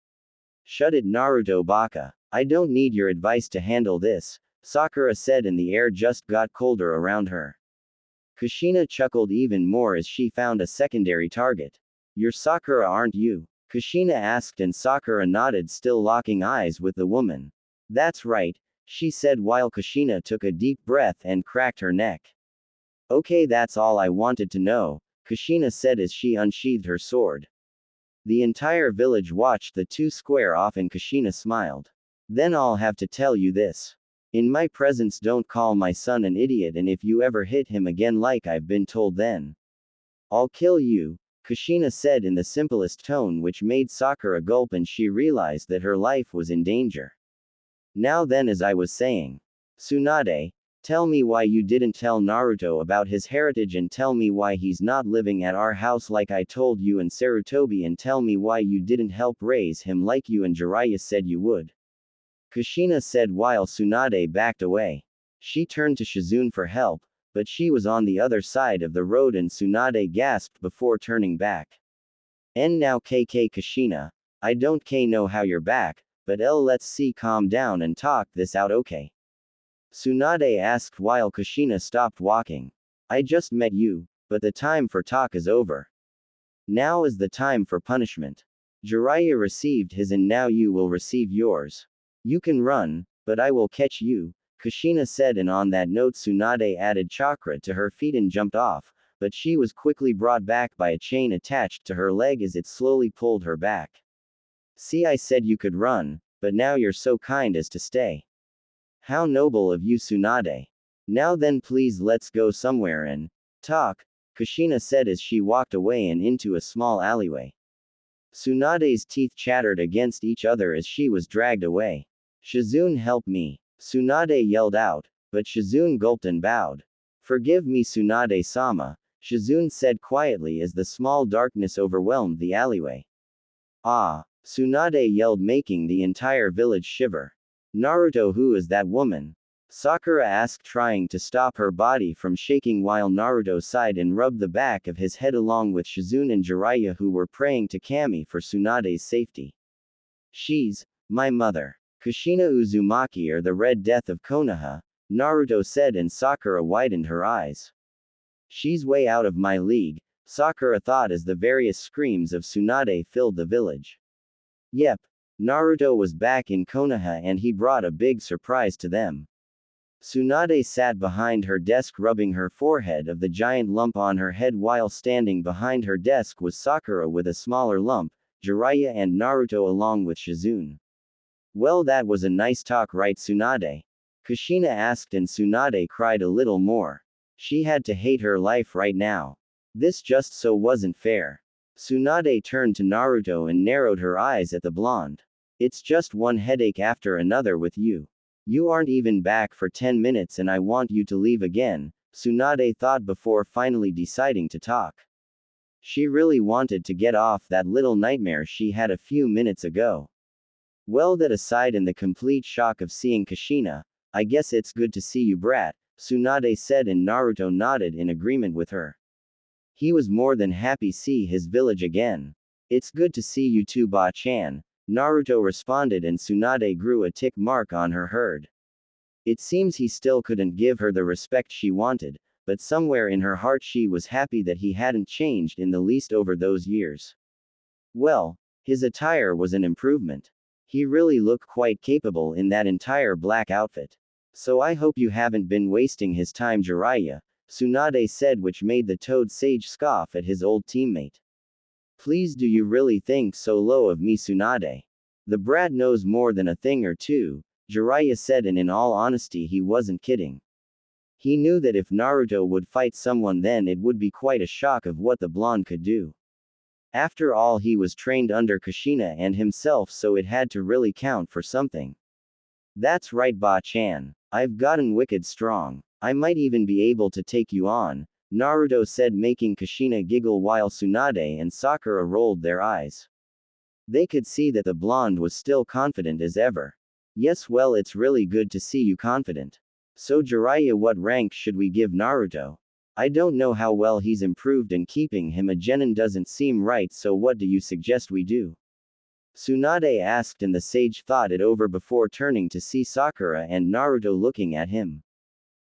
Shut it, Naruto baka. I don't need your advice to handle this, Sakura said, and the air just got colder around her. Kushina chuckled even more as she found a secondary target. You're Sakura, aren't you? Kushina asked, and Sakura nodded, still locking eyes with the woman. That's right, she said while Kushina took a deep breath and cracked her neck. Okay, that's all I wanted to know, Kushina said as she unsheathed her sword. The entire village watched the two square off, and Kushina smiled. Then I'll have to tell you this. In my presence, don't call my son an idiot, and if you ever hit him again like I've been told, then I'll kill you, Kushina said in the simplest tone, which made Sakura gulp, and she realized that her life was in danger. Now then, as I was saying, Tsunade, tell me why you didn't tell Naruto about his heritage, and tell me why he's not living at our house like I told you and Sarutobi, and tell me why you didn't help raise him like you and Jiraiya said you would. Kushina said while Tsunade backed away. She turned to Shizune for help, but she was on the other side of the road, and Tsunade gasped before turning back. And now KK Kushina, I don't know how you're back, but let's see, calm down and talk this out, okay? Tsunade asked while Kushina stopped walking. I just met you, but the time for talk is over. Now is the time for punishment. Jiraiya received his and now you will receive yours. You can run, but I will catch you, Kushina said, and on that note Tsunade added chakra to her feet and jumped off, but she was quickly brought back by a chain attached to her leg as it slowly pulled her back. See, I said you could run, but now you're so kind as to stay. How noble of you, Tsunade. Now then, please let's go somewhere and talk, Kushina said as she walked away and into a small alleyway. Tsunade's teeth chattered against each other as she was dragged away. Shizune, help me, Tsunade yelled out, but Shizune gulped and bowed. Forgive me, Tsunade-sama, Shizune said quietly as the small darkness overwhelmed the alleyway. Ah, Tsunade yelled, making the entire village shiver. Naruto, who is that woman? Sakura asked, trying to stop her body from shaking while Naruto sighed and rubbed the back of his head along with Shizune and Jiraiya, who were praying to Kami for Tsunade's safety. She's my mother. Kushina Uzumaki, or the Red Death of Konoha, Naruto said, and Sakura widened her eyes. She's way out of my league, Sakura thought as the various screams of Tsunade filled the village. Yep, Naruto was back in Konoha and he brought a big surprise to them. Tsunade sat behind her desk rubbing her forehead of the giant lump on her head while standing behind her desk was Sakura with a smaller lump, Jiraiya and Naruto along with Shizune. Well, that was a nice talk, right, Tsunade? Kushina asked, and Tsunade cried a little more. She had to hate her life right now. This just so wasn't fair. Tsunade turned to Naruto and narrowed her eyes at the blonde. It's just one headache after another with you. You aren't even back for 10 minutes and I want you to leave again, Tsunade thought before finally deciding to talk. She really wanted to get off that little nightmare she had a few minutes ago. Well, that aside, in the complete shock of seeing Kushina, I guess it's good to see you, brat, Tsunade said, and Naruto nodded in agreement with her. He was more than happy to see his village again. It's good to see you too, Ba-chan, Naruto responded, and Tsunade grew a tick mark on her herd. It seems he still couldn't give her the respect she wanted, but somewhere in her heart she was happy that he hadn't changed in the least over those years. Well, his attire was an improvement. He really looked quite capable in that entire black outfit. So I hope you haven't been wasting his time, Jiraiya, Tsunade said, which made the Toad Sage scoff at his old teammate. Please, do you really think so low of me, Tsunade? The brat knows more than a thing or two, Jiraiya said, and in all honesty he wasn't kidding. He knew that if Naruto would fight someone then it would be quite a shock of what the blonde could do. After all, he was trained under Kushina and himself, so it had to really count for something. That's right, Ba-chan. I've gotten wicked strong. I might even be able to take you on, Naruto said, making Kushina giggle while Tsunade and Sakura rolled their eyes. They could see that the blonde was still confident as ever. Yes, well, it's really good to see you confident. So Jiraiya, what rank should we give Naruto? I don't know how well he's improved, and keeping him a genin doesn't seem right, so what do you suggest we do? Tsunade asked, and the sage thought it over before turning to see Sakura and Naruto looking at him.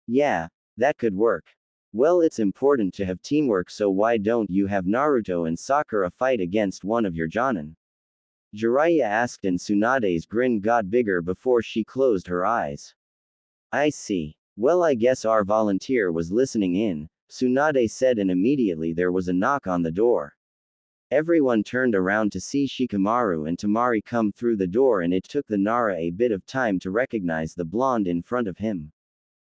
Yeah, that could work. Well, it's important to have teamwork, so why don't you have Naruto and Sakura fight against one of your jonin? Jiraiya asked, and Tsunade's grin got bigger before she closed her eyes. I see. Well, I guess our volunteer was listening in, Tsunade said, and immediately there was a knock on the door. Everyone turned around to see Shikamaru and Tamari come through the door, and it took the Nara a bit of time to recognize the blonde in front of him.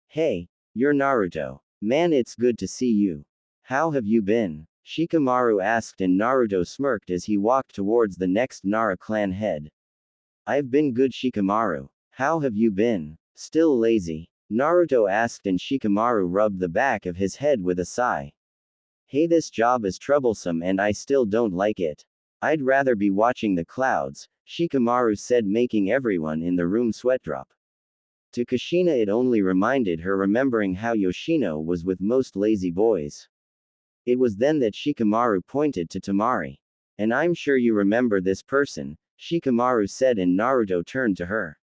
Hey, you're Naruto. Man, it's good to see you. How have you been? Shikamaru asked, and Naruto smirked as he walked towards the next Nara clan head. I've been good, Shikamaru. How have you been? Still lazy? Naruto asked, and Shikamaru rubbed the back of his head with a sigh. Hey, this job is troublesome and I still don't like it. I'd rather be watching the clouds, Shikamaru said, making everyone in the room sweat drop. To Kushina, it only reminded her remembering how Yoshino was with most lazy boys. It was then that Shikamaru pointed to Tamari. And I'm sure you remember this person, Shikamaru said, and Naruto turned to her.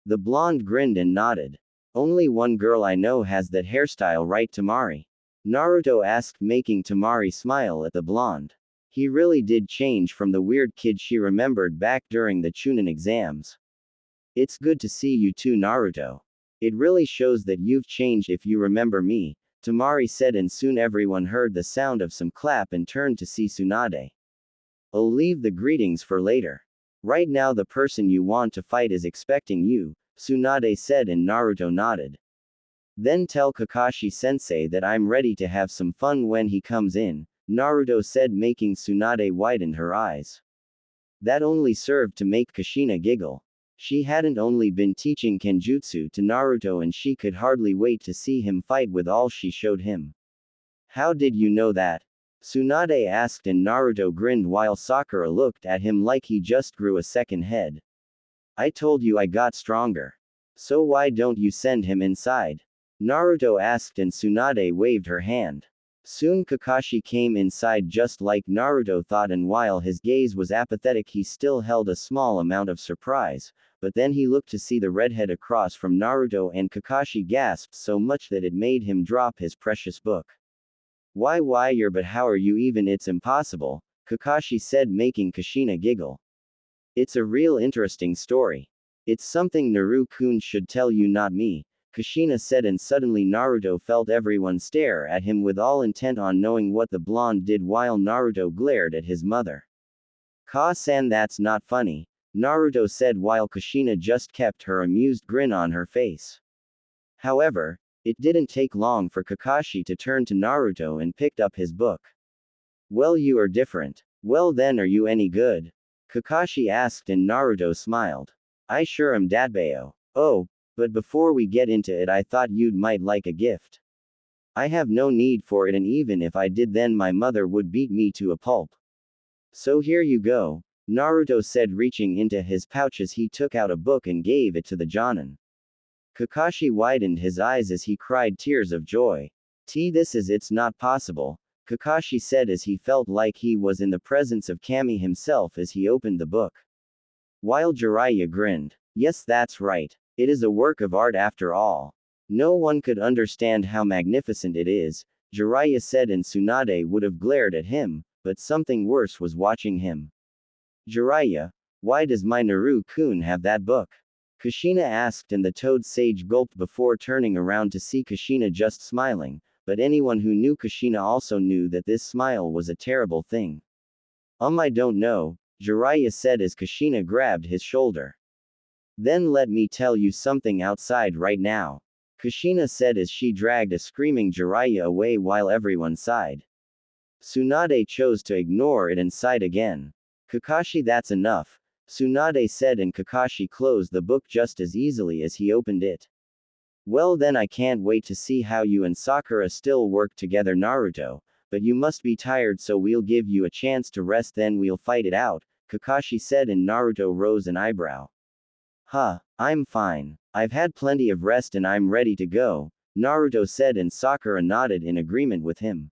The blonde grinned and nodded. Only one girl I know has that hairstyle, right, Tamari? Naruto asked, making Tamari smile at the blonde. He really did change from the weird kid she remembered back during the Chunin exams. It's good to see you too, Naruto. It really shows that you've changed if you remember me, Tamari said, and soon everyone heard the sound of some clap and turned to see Tsunade. I'll leave the greetings for later. Right now the person you want to fight is expecting you, Tsunade said, and Naruto nodded. Then tell Kakashi-sensei that I'm ready to have some fun when he comes in, Naruto said, making Tsunade widen her eyes. That only served to make Kushina giggle. She hadn't only been teaching Kenjutsu to Naruto, and she could hardly wait to see him fight with all she showed him. How did you know that? Tsunade asked, and Naruto grinned while Sakura looked at him like he just grew a second head. I told you I got stronger. So why don't you send him inside? Naruto asked, and Tsunade waved her hand. Soon Kakashi came inside just like Naruto thought, and while his gaze was apathetic he still held a small amount of surprise, but then he looked to see the redhead across from Naruto, and Kakashi gasped so much that it made him drop his precious book. Why you're, but how are you even? It's impossible, Kakashi said, making Kushina giggle. It's a real interesting story. It's something Naru-kun should tell you, not me, Kushina said, and suddenly Naruto felt everyone stare at him with all intent on knowing what the blonde did while Naruto glared at his mother. Ka-san, that's not funny, Naruto said while Kushina just kept her amused grin on her face. However, it didn't take long for Kakashi to turn to Naruto and picked up his book. Well, you are different. Well then, are you any good? Kakashi asked, and Naruto smiled. I sure am, Datbayo. Oh, but before we get into it, I thought you'd might like a gift. I have no need for it, and even if I did, then my mother would beat me to a pulp. So here you go, Naruto said, reaching into his pouch as he took out a book and gave it to the Jonin. Kakashi widened his eyes as he cried tears of joy. It's not possible, Kakashi said as he felt like he was in the presence of Kami himself as he opened the book. While Jiraiya grinned. Yes, that's right. It is a work of art after all. No one could understand how magnificent it is, Jiraiya said, and Tsunade would have glared at him, but something worse was watching him. Jiraiya, why does my Naru-kun have that book? Kushina asked, and the Toad Sage gulped before turning around to see Kushina just smiling, but anyone who knew Kushina also knew that this smile was a terrible thing. I don't know, Jiraiya said as Kushina grabbed his shoulder. Then let me tell you something outside right now, Kushina said as she dragged a screaming Jiraiya away while everyone sighed. Tsunade chose to ignore it and sighed again. Kakashi, that's enough, Tsunade said, and Kakashi closed the book just as easily as he opened it. Well then, I can't wait to see how you and Sakura still work together, Naruto, but you must be tired, so we'll give you a chance to rest, then we'll fight it out, Kakashi said, and Naruto rose an eyebrow. Huh, I'm fine. I've had plenty of rest and I'm ready to go, Naruto said, and Sakura nodded in agreement with him.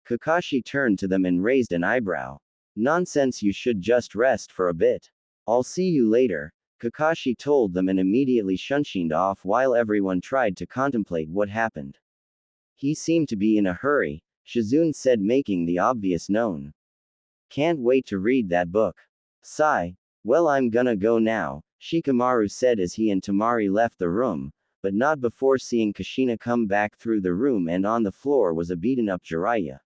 Kakashi turned to them and raised an eyebrow. Nonsense, you should just rest for a bit. I'll see you later, Kakashi told them, and immediately shunshined off while everyone tried to contemplate what happened. He seemed to be in a hurry, Shizune said, making the obvious known. Can't wait to read that book. Sigh. Well, I'm gonna go now, Shikamaru said as he and Tamari left the room, but not before seeing Kushina come back through the room, and on the floor was a beaten-up Jiraiya.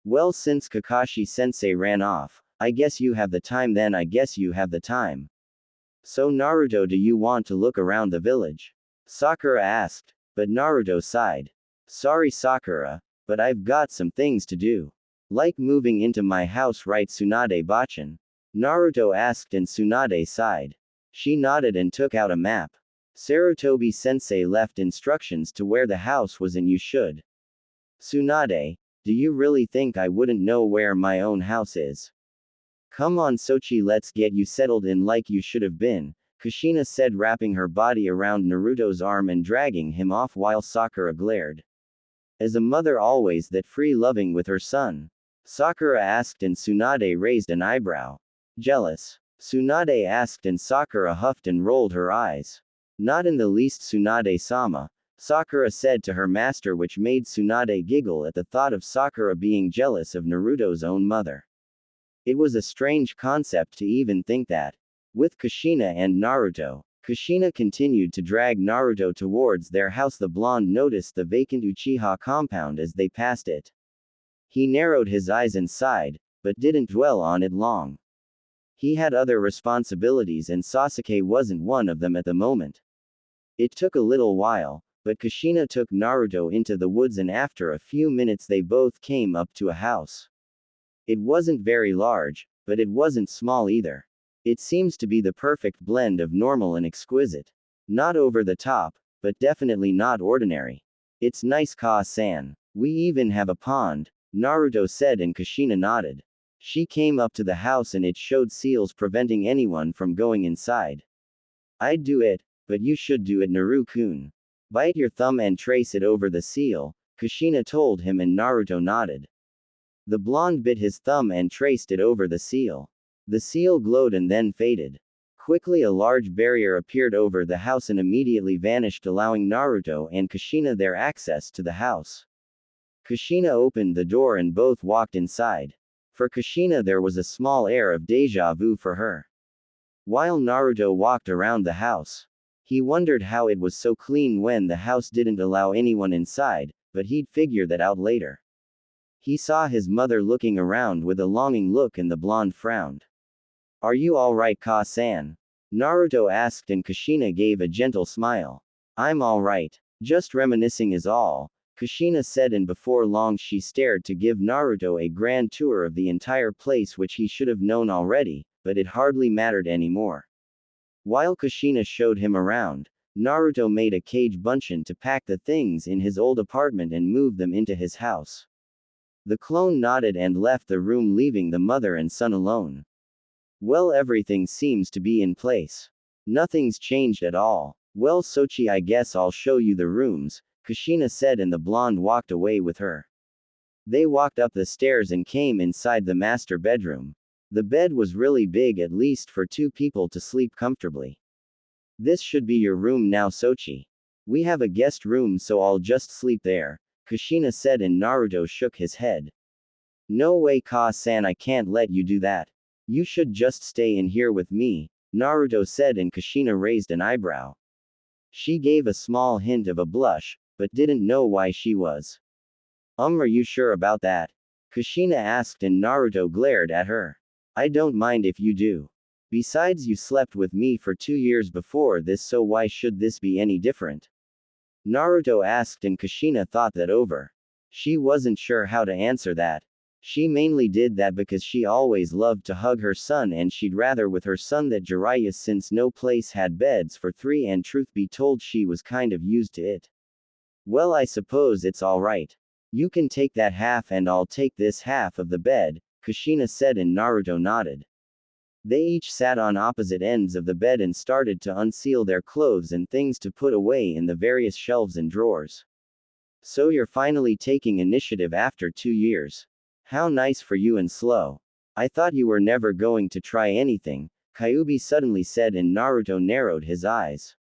Well, since Kakashi-sensei ran off, I guess you have the time then, I guess you have the time. So Naruto, do you want to look around the village? Sakura asked, but Naruto sighed. Sorry Sakura, but I've got some things to do. Like moving into my house, right Tsunade-bachan? Naruto asked, and Tsunade sighed. She nodded and took out a map. Sarutobi-sensei left instructions to where the house was, and you should. Tsunade, do you really think I wouldn't know where my own house is? Come on Sochi, let's get you settled in like you should have been, Kushina said, wrapping her body around Naruto's arm and dragging him off while Sakura glared. As a mother always that free-loving with her son? Sakura asked, and Tsunade raised an eyebrow. Jealous? Tsunade asked, and Sakura huffed and rolled her eyes. Not in the least, Tsunade-sama, Sakura said to her master, which made Tsunade giggle at the thought of Sakura being jealous of Naruto's own mother. It was a strange concept to even think that. With Kushina and Naruto, Kushina continued to drag Naruto towards their house. The blonde noticed the vacant Uchiha compound as they passed it. He narrowed his eyes and sighed, but didn't dwell on it long. He had other responsibilities, and Sasuke wasn't one of them at the moment. It took a little while, but Kushina took Naruto into the woods, and after a few minutes they both came up to a house. It wasn't very large, but it wasn't small either. It seems to be the perfect blend of normal and exquisite. Not over the top, but definitely not ordinary. It's nice, Ka-san. We even have a pond, Naruto said, and Kushina nodded. She came up to the house and it showed seals preventing anyone from going inside. I'd do it, but you should do it, Naru-kun. Bite your thumb and trace it over the seal, Kushina told him, and Naruto nodded. The blonde bit his thumb and traced it over the seal. The seal glowed and then faded. Quickly a large barrier appeared over the house and immediately vanished, allowing Naruto and Kushina their access to the house. Kushina opened the door and both walked inside. For Kushina there was a small air of déjà vu for her. While Naruto walked around the house, he wondered how it was so clean when the house didn't allow anyone inside, but he'd figure that out later. He saw his mother looking around with a longing look, and the blonde frowned. Are you alright, Ka-san? Naruto asked, and Kushina gave a gentle smile. I'm alright. Just reminiscing is all, Kushina said, and before long she stared to give Naruto a grand tour of the entire place, which he should have known already, but it hardly mattered anymore. While Kushina showed him around, Naruto made a cage bunshin to pack the things in his old apartment and move them into his house. The clone nodded and left the room, leaving the mother and son alone. Well, everything seems to be in place. Nothing's changed at all. Well, Sochi, I guess I'll show you the rooms, Kushina said, and the blonde walked away with her. They walked up the stairs and came inside the master bedroom. The bed was really big, at least for two people to sleep comfortably. This should be your room now, Sochi. We have a guest room, so I'll just sleep there, Kushina said, and Naruto shook his head. No way, Ka-san, I can't let you do that. You should just stay in here with me, Naruto said, and Kushina raised an eyebrow. She gave a small hint of a blush, but didn't know why she was. Are you sure about that? Kushina asked, and Naruto glared at her. I don't mind if you do. Besides, you slept with me for 2 years before this, so why should this be any different? Naruto asked, and Kushina thought that over. She wasn't sure how to answer that. She mainly did that because she always loved to hug her son and she'd rather with her son that Jiraiya since no place had beds for three and truth be told she was kind of used to it. Well, I suppose it's alright. You can take that half and I'll take this half of the bed, Kushina said and Naruto nodded. They each sat on opposite ends of the bed and started to unseal their clothes and things to put away in the various shelves and drawers. So you're finally taking initiative after 2 years. How nice for you and slow. I thought you were never going to try anything, Kyuubi suddenly said and Naruto narrowed his eyes.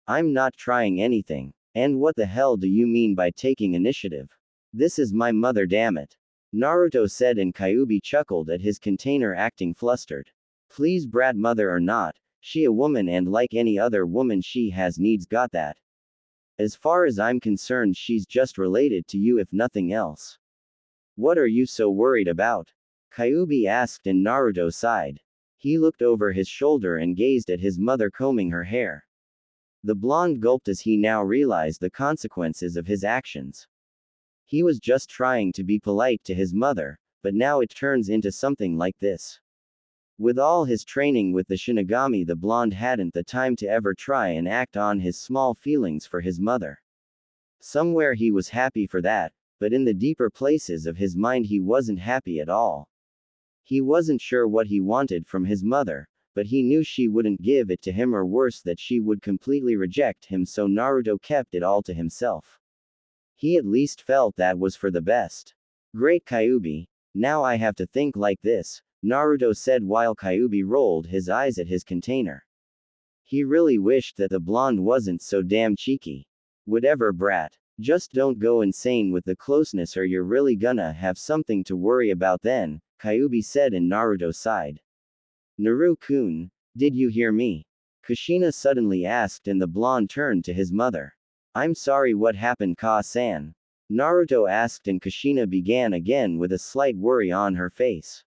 I'm not trying anything. And what the hell do you mean by taking initiative? This is my mother, damn it. Naruto said and Kyuubi chuckled at his container acting flustered. Please brat mother or not, she a woman and like any other woman she has needs got that. As far as I'm concerned she's just related to you if nothing else. What are you so worried about? Kyuubi asked and Naruto sighed. He looked over his shoulder and gazed at his mother combing her hair. The blonde gulped as he now realized the consequences of his actions. He was just trying to be polite to his mother, but now it turns into something like this. With all his training with the Shinigami, the blonde hadn't the time to ever try and act on his small feelings for his mother. Somewhere he was happy for that, but in the deeper places of his mind he wasn't happy at all. He wasn't sure what he wanted from his mother, but he knew she wouldn't give it to him or worse that she would completely reject him, so Naruto kept it all to himself. He at least felt that was for the best. Great Kyuubi, now I have to think like this, Naruto said while Kyuubi rolled his eyes at his container. He really wished that the blonde wasn't so damn cheeky. Whatever brat. Just don't go insane with the closeness or you're really gonna have something to worry about then, Kyuubi said and Naruto sighed. Naru-kun, did you hear me? Kushina suddenly asked and the blonde turned to his mother. I'm sorry, what happened, Ka-san? Naruto asked and Kushina began again with a slight worry on her face.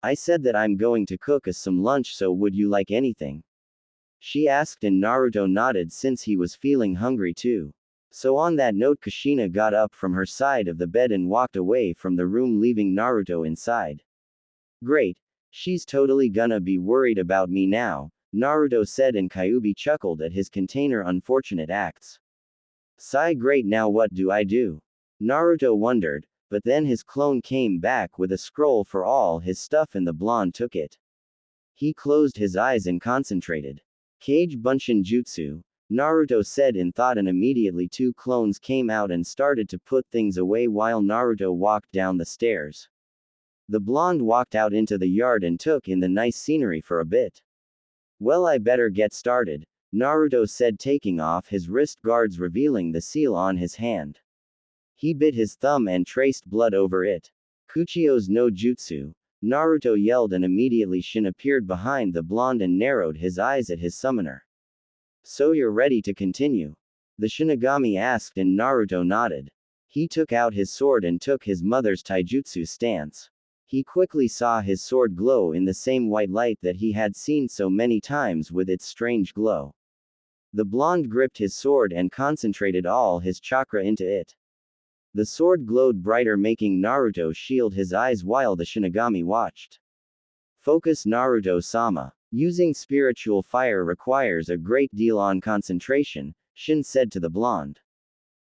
I said that I'm going to cook us some lunch, so would you like anything? She asked and Naruto nodded since he was feeling hungry too. So on that note Kushina got up from her side of the bed and walked away from the room leaving Naruto inside. Great. She's totally gonna be worried about me now, Naruto said and Kyuubi chuckled at his container unfortunate acts. Sigh, great, now what do I do? Naruto wondered, but then his clone came back with a scroll for all his stuff and the blonde took it. He closed his eyes and concentrated. Kage Bunshin Jutsu, Naruto said in thought and immediately two clones came out and started to put things away while Naruto walked down the stairs. The blonde walked out into the yard and took in the nice scenery for a bit. Well, I better get started, Naruto said taking off his wrist guards revealing the seal on his hand. He bit his thumb and traced blood over it. Kuchio's no jutsu, Naruto yelled and immediately Shin appeared behind the blonde and narrowed his eyes at his summoner. So you're ready to continue? The Shinigami asked and Naruto nodded. He took out his sword and took his mother's taijutsu stance. He quickly saw his sword glow in the same white light that he had seen so many times with its strange glow. The blonde gripped his sword and concentrated all his chakra into it. The sword glowed brighter, making Naruto shield his eyes while the Shinigami watched. Focus, Naruto-sama. Using spiritual fire requires a great deal on concentration, Shin said to the blonde.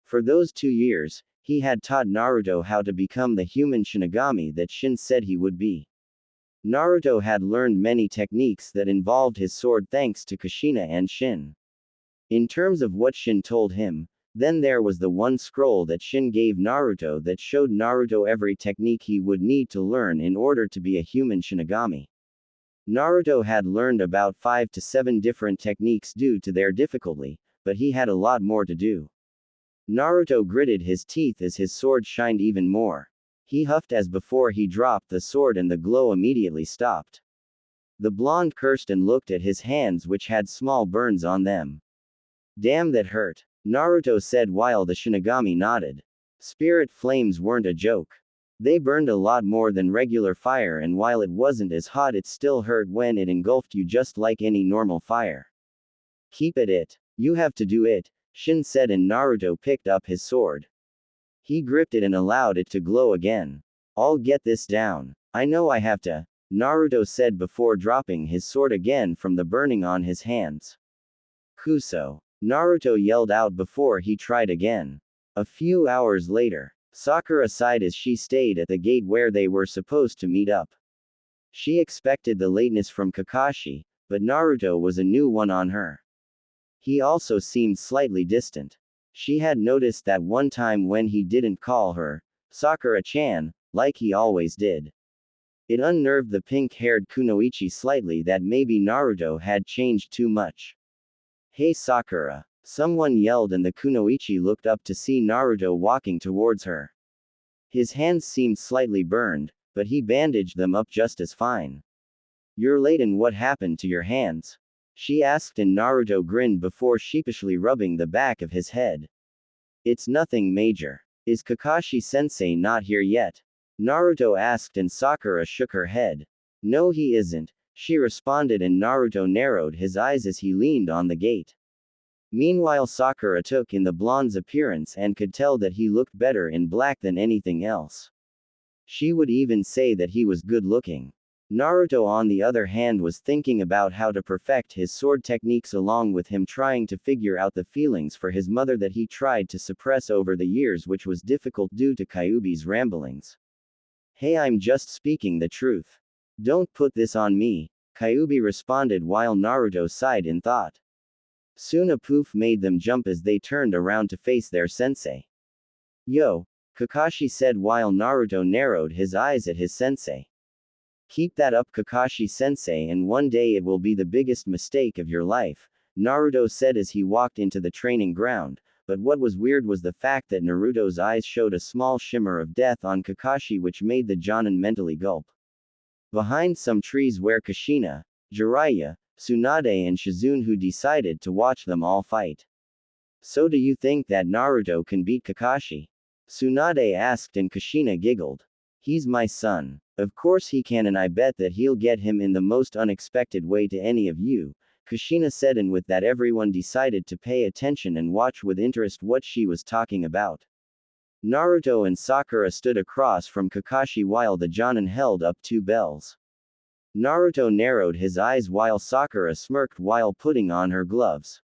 For those 2 years, he had taught Naruto how to become the human Shinigami that Shin said he would be. Naruto had learned many techniques that involved his sword thanks to Kushina and Shin. In terms of what Shin told him, then there was the one scroll that Shin gave Naruto that showed Naruto every technique he would need to learn in order to be a human Shinigami. Naruto had learned about 5 to 7 different techniques due to their difficulty, but he had a lot more to do. Naruto gritted his teeth as his sword shined even more. He huffed as before he dropped the sword and the glow immediately stopped. The blonde cursed and looked at his hands which had small burns on them. Damn, that hurt, Naruto said while the Shinigami nodded. Spirit flames weren't a joke. They burned a lot more than regular fire, and while it wasn't as hot it still hurt when it engulfed you just like any normal fire. Keep at it. You have to do it, Shin said and Naruto picked up his sword. He gripped it and allowed it to glow again. I'll get this down. I know I have to, Naruto said before dropping his sword again from the burning on his hands. Kuso. Naruto yelled out before he tried again. A few hours later, Sakura sighed as she stayed at the gate where they were supposed to meet up. She expected the lateness from Kakashi, but Naruto was a new one on her. He also seemed slightly distant. She had noticed that one time when he didn't call her, Sakura-chan, like he always did. It unnerved the pink-haired Kunoichi slightly that maybe Naruto had changed too much. Hey Sakura! Someone yelled and the Kunoichi looked up to see Naruto walking towards her. His hands seemed slightly burned, but he bandaged them up just as fine. You're late and what happened to your hands? She asked and Naruto grinned before sheepishly rubbing the back of his head. It's nothing major. Is Kakashi-sensei not here yet? Naruto asked and Sakura shook her head. No he isn't, she responded and Naruto narrowed his eyes as he leaned on the gate. Meanwhile Sakura took in the blonde's appearance and could tell that he looked better in black than anything else. She would even say that he was good looking. Naruto on the other hand was thinking about how to perfect his sword techniques along with him trying to figure out the feelings for his mother that he tried to suppress over the years which was difficult due to Kyuubi's ramblings. Hey I'm just speaking the truth. Don't put this on me, Kyuubi responded while Naruto sighed in thought. Soon a poof made them jump as they turned around to face their sensei. Yo, Kakashi said while Naruto narrowed his eyes at his sensei. Keep that up Kakashi-sensei and one day it will be the biggest mistake of your life, Naruto said as he walked into the training ground, but what was weird was the fact that Naruto's eyes showed a small shimmer of death on Kakashi which made the Jonin mentally gulp. Behind some trees were Kushina, Jiraiya, Tsunade and Shizune decided to watch them all fight. So do you think that Naruto can beat Kakashi? Tsunade asked and Kushina giggled. He's my son. Of course he can and I bet that he'll get him in the most unexpected way to any of you, Kushina said and with that everyone decided to pay attention and watch with interest what she was talking about. Naruto and Sakura stood across from Kakashi while the Jonin held up two bells. Naruto narrowed his eyes while Sakura smirked while putting on her gloves.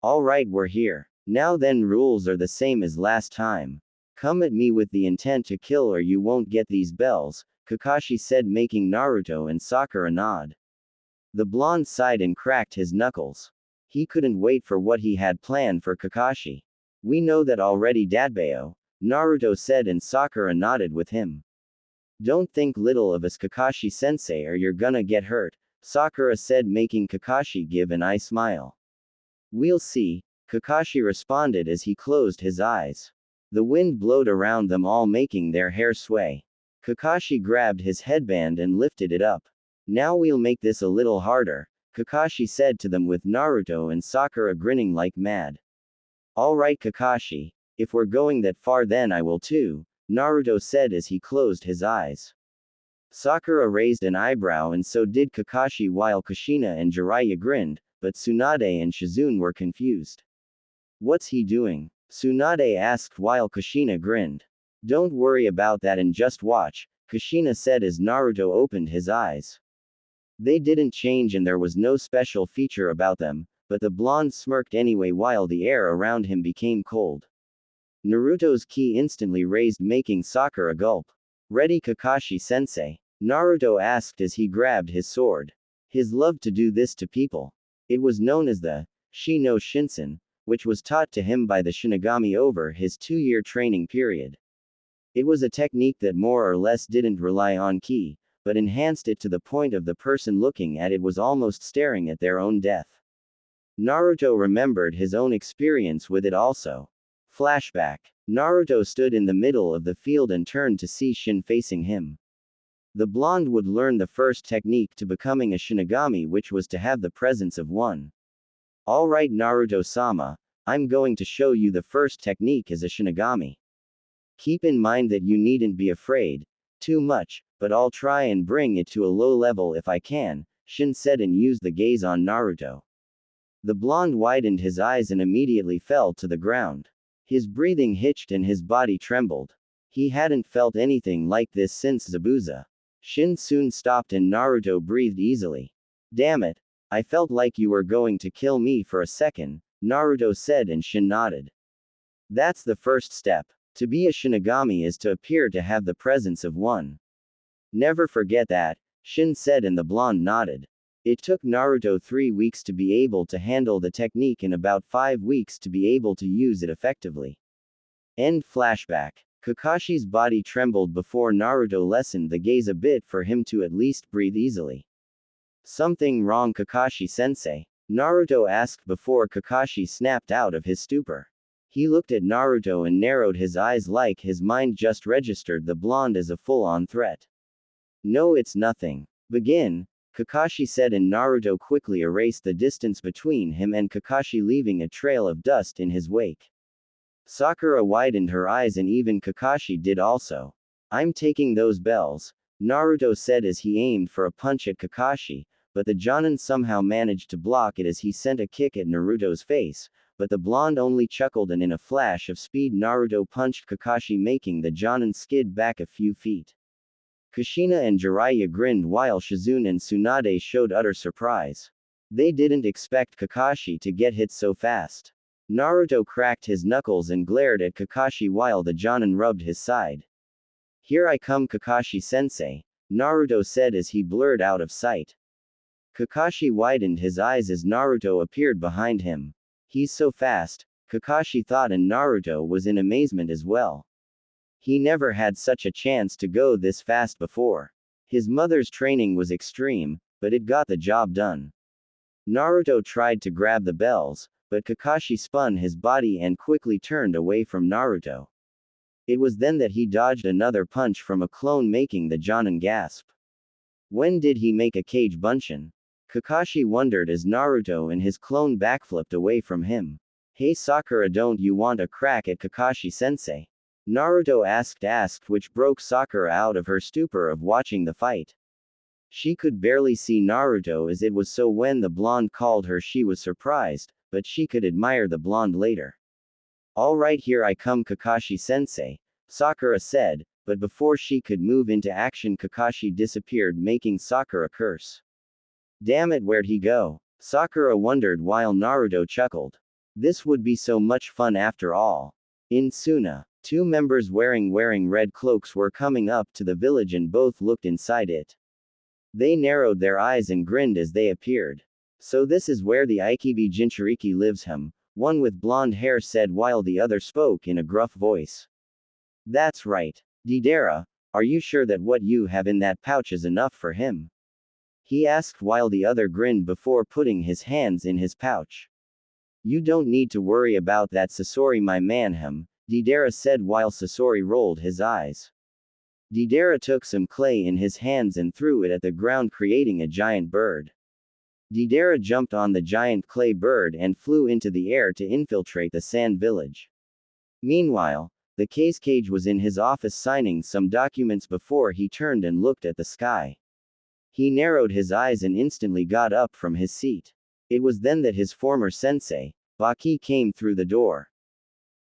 Alright we're here. Now then rules are the same as last time. Come at me with the intent to kill or you won't get these bells, Kakashi said making Naruto and Sakura nod. The blonde sighed and cracked his knuckles. He couldn't wait for what he had planned for Kakashi. We know that already Dadbao, Naruto said and Sakura nodded with him. Don't think little of us Kakashi-sensei or you're gonna get hurt, Sakura said making Kakashi give an eye smile. We'll see, Kakashi responded as he closed his eyes. The wind blowed around them all making their hair sway. Kakashi grabbed his headband and lifted it up. Now we'll make this a little harder, Kakashi said to them with Naruto and Sakura grinning like mad. Alright Kakashi, if we're going that far then I will too, Naruto said as he closed his eyes. Sakura raised an eyebrow and so did Kakashi while Kushina and Jiraiya grinned, but Tsunade and Shizune were confused. What's he doing? Tsunade asked while Kushina grinned. Don't worry about that and just watch, Kushina said as Naruto opened his eyes. They didn't change and there was no special feature about them, but the blonde smirked anyway while the air around him became cold. Naruto's ki instantly raised making Sakura gulp. Ready Kakashi-sensei? Naruto asked as he grabbed his sword. His love to do this to people. It was known as the Shi no Shinsen, which was taught to him by the Shinigami over his 2-year training period. It was a technique that more or less didn't rely on ki, but enhanced it to the point of the person looking at it was almost staring at their own death. Naruto remembered his own experience with it also. Flashback. Naruto stood in the middle of the field and turned to see Shin facing him. The blonde would learn the first technique to becoming a Shinigami, which was to have the presence of one. Alright Naruto-sama, I'm going to show you the first technique as a Shinigami. Keep in mind that you needn't be afraid too much, but I'll try and bring it to a low level if I can, Shin said and used the gaze on Naruto. The blonde widened his eyes and immediately fell to the ground. His breathing hitched and his body trembled. He hadn't felt anything like this since Zabuza. Shin soon stopped and Naruto breathed easily. Damn it. I felt like you were going to kill me for a second, Naruto said and Shin nodded. That's the first step. To be a Shinigami is to appear to have the presence of one. Never forget that, Shin said and the blonde nodded. It took Naruto 3 weeks to be able to handle the technique and about 5 weeks to be able to use it effectively. End flashback. Kakashi's body trembled before Naruto lessened the gaze a bit for him to at least breathe easily. Something wrong, Kakashi-sensei? Naruto asked before Kakashi snapped out of his stupor. He looked at Naruto and narrowed his eyes like his mind just registered the blonde as a full-on threat. No, it's nothing. Begin, Kakashi said and Naruto quickly erased the distance between him and Kakashi, leaving a trail of dust in his wake. Sakura widened her eyes and even Kakashi did also. I'm taking those bells, Naruto said as he aimed for a punch at Kakashi, but the Jonin somehow managed to block it as he sent a kick at Naruto's face, but the blonde only chuckled and in a flash of speed Naruto punched Kakashi, making the Jonin skid back a few feet. Kushina and Jiraiya grinned while Shizune and Tsunade showed utter surprise. They didn't expect Kakashi to get hit so fast. Naruto cracked his knuckles and glared at Kakashi while the Jonin rubbed his side. Here I come, Kakashi-sensei, Naruto said as he blurred out of sight. Kakashi widened his eyes as Naruto appeared behind him. He's so fast, Kakashi thought, and Naruto was in amazement as well. He never had such a chance to go this fast before. His mother's training was extreme, but it got the job done. Naruto tried to grab the bells, but Kakashi spun his body and quickly turned away from Naruto. It was then that he dodged another punch from a clone, making the Jonin gasp. When did he make a Kage Bunshin? Kakashi wondered as Naruto and his clone backflipped away from him. Hey Sakura, don't you want a crack at Kakashi-sensei? Naruto asked, which broke Sakura out of her stupor of watching the fight. She could barely see Naruto as it was so when the blonde called her she was surprised, but she could admire the blonde later. Alright, here I come, Kakashi-sensei, Sakura said, but before she could move into action Kakashi disappeared, making Sakura curse. Damn it, where'd he go? Sakura wondered while Naruto chuckled. This would be so much fun after all. In Suna, 2 members wearing red cloaks were coming up to the village and both looked inside it. They narrowed their eyes and grinned as they appeared. So this is where the Ikibi Jinchuriki lives, one with blonde hair said while the other spoke in a gruff voice. That's right. Deidara, are you sure that what you have in that pouch is enough for him? He asked while the other grinned before putting his hands in his pouch. You don't need to worry about that, Sasori, my man, Deidara said while Sasori rolled his eyes. Deidara took some clay in his hands and threw it at the ground, creating a giant bird. Deidara jumped on the giant clay bird and flew into the air to infiltrate the sand village. Meanwhile, the Kage was in his office signing some documents before he turned and looked at the sky. He narrowed his eyes and instantly got up from his seat. It was then that his former sensei, Baki, came through the door.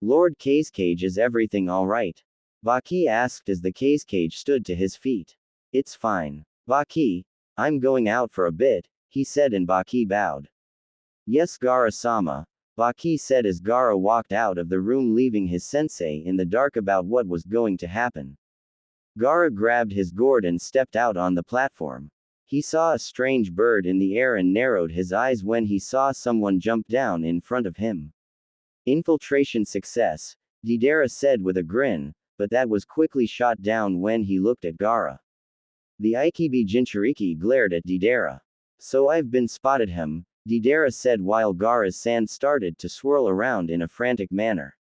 Lord Kage, is everything alright? Baki asked as the Kage stood to his feet. It's fine. Baki, I'm going out for a bit, he said and Baki bowed. Yes, Gaara-sama, Baki said as Gaara walked out of the room, leaving his sensei in the dark about what was going to happen. Gaara grabbed his gourd and stepped out on the platform. He saw a strange bird in the air and narrowed his eyes when he saw someone jump down in front of him. Infiltration success, Deidara said with a grin, but that was quickly shot down when he looked at Gaara. The Ikibi Jinchuriki glared at Deidara. So I've been spotted, Deidara said while Gaara's sand started to swirl around in a frantic manner.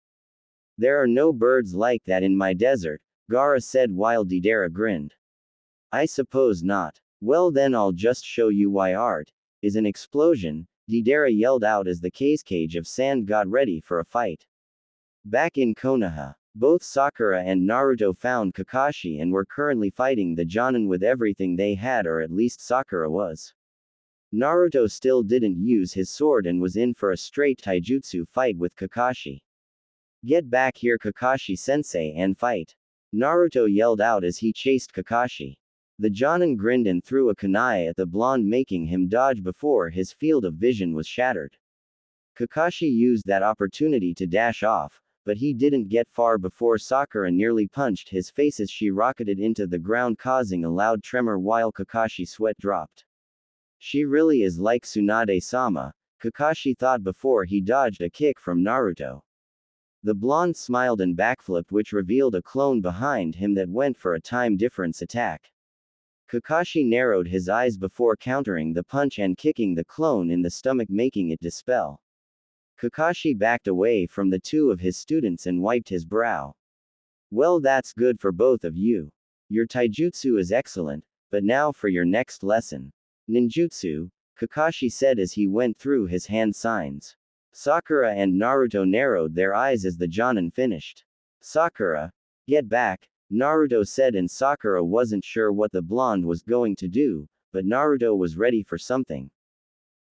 There are no birds like that in my desert, Gaara said while Deidara grinned. I suppose not. Well then I'll just show you why art is an explosion, Deidara yelled out as the cage of sand got ready for a fight. Back in Konoha, both Sakura and Naruto found Kakashi and were currently fighting the Jonin with everything they had, or at least Sakura was. Naruto still didn't use his sword and was in for a straight taijutsu fight with Kakashi. Get back here, Kakashi-sensei, and fight. Naruto yelled out as he chased Kakashi. The Jonin grinned and threw a kunai at the blonde, making him dodge before his field of vision was shattered. Kakashi used that opportunity to dash off, but he didn't get far before Sakura nearly punched his face as she rocketed into the ground, causing a loud tremor while Kakashi's sweat dropped. She really is like Tsunade-sama, Kakashi thought before he dodged a kick from Naruto. The blonde smiled and backflipped, which revealed a clone behind him that went for a time difference attack. Kakashi narrowed his eyes before countering the punch and kicking the clone in the stomach, making it dispel. Kakashi backed away from the two of his students and wiped his brow. Well, that's good for both of you. Your taijutsu is excellent, but now for your next lesson. Ninjutsu, Kakashi said as he went through his hand signs. Sakura and Naruto narrowed their eyes as the Jonin finished. Sakura, get back, Naruto said, and Sakura wasn't sure what the blonde was going to do, but Naruto was ready for something.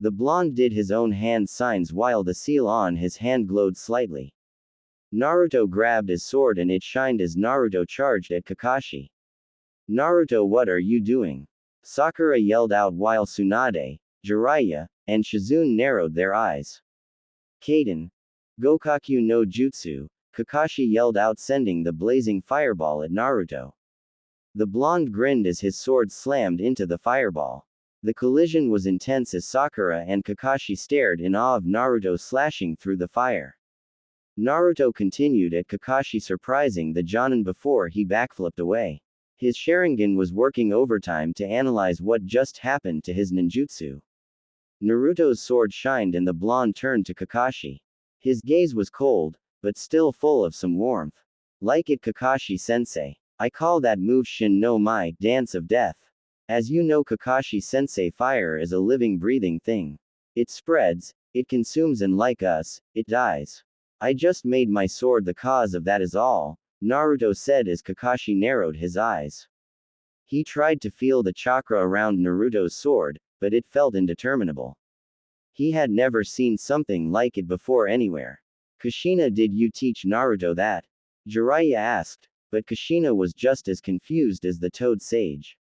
The blonde did his own hand signs while the seal on his hand glowed slightly. Naruto grabbed his sword and it shined as Naruto charged at Kakashi. Naruto, what are you doing? Sakura yelled out while Tsunade, Jiraiya, and Shizune narrowed their eyes. Kaden. Gokaku no Jutsu, Kakashi yelled out, sending the blazing fireball at Naruto. The blonde grinned as his sword slammed into the fireball. The collision was intense as Sakura and Kakashi stared in awe of Naruto slashing through the fire. Naruto continued at Kakashi, surprising the Jonin before he backflipped away. His Sharingan was working overtime to analyze what just happened to his ninjutsu. Naruto's sword shined and the blonde turned to Kakashi. His gaze was cold, but still full of some warmth. Like it, Kakashi-sensei. I call that move Shin no Mai, Dance of Death. As you know, Kakashi-sensei, fire is a living, breathing thing. It spreads, it consumes, and like us, it dies. I just made my sword the cause of that is all, Naruto said as Kakashi narrowed his eyes. He tried to feel the chakra around Naruto's sword, but it felt indeterminable. He had never seen something like it before anywhere. Kushina, did you teach Naruto that? Jiraiya asked, but Kushina was just as confused as the Toad Sage.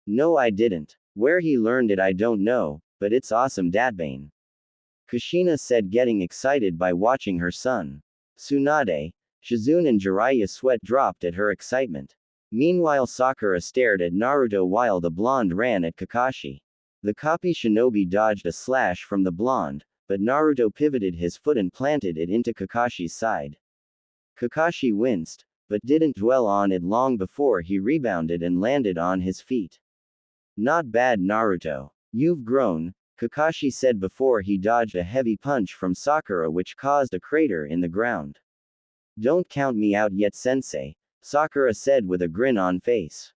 No, I didn't. Where he learned it I don't know, but it's awesome, Datbane. Kushina said, getting excited by watching her son. Tsunade, Shizune and Jiraiya sweat dropped at her excitement. Meanwhile, Sakura stared at Naruto while the blonde ran at Kakashi. The copy shinobi dodged a slash from the blonde, but Naruto pivoted his foot and planted it into Kakashi's side. Kakashi winced, but didn't dwell on it long before he rebounded and landed on his feet. Not bad, Naruto. You've grown, Kakashi said before he dodged a heavy punch from Sakura which caused a crater in the ground. Don't count me out yet, sensei, Sakura said with a grin on face.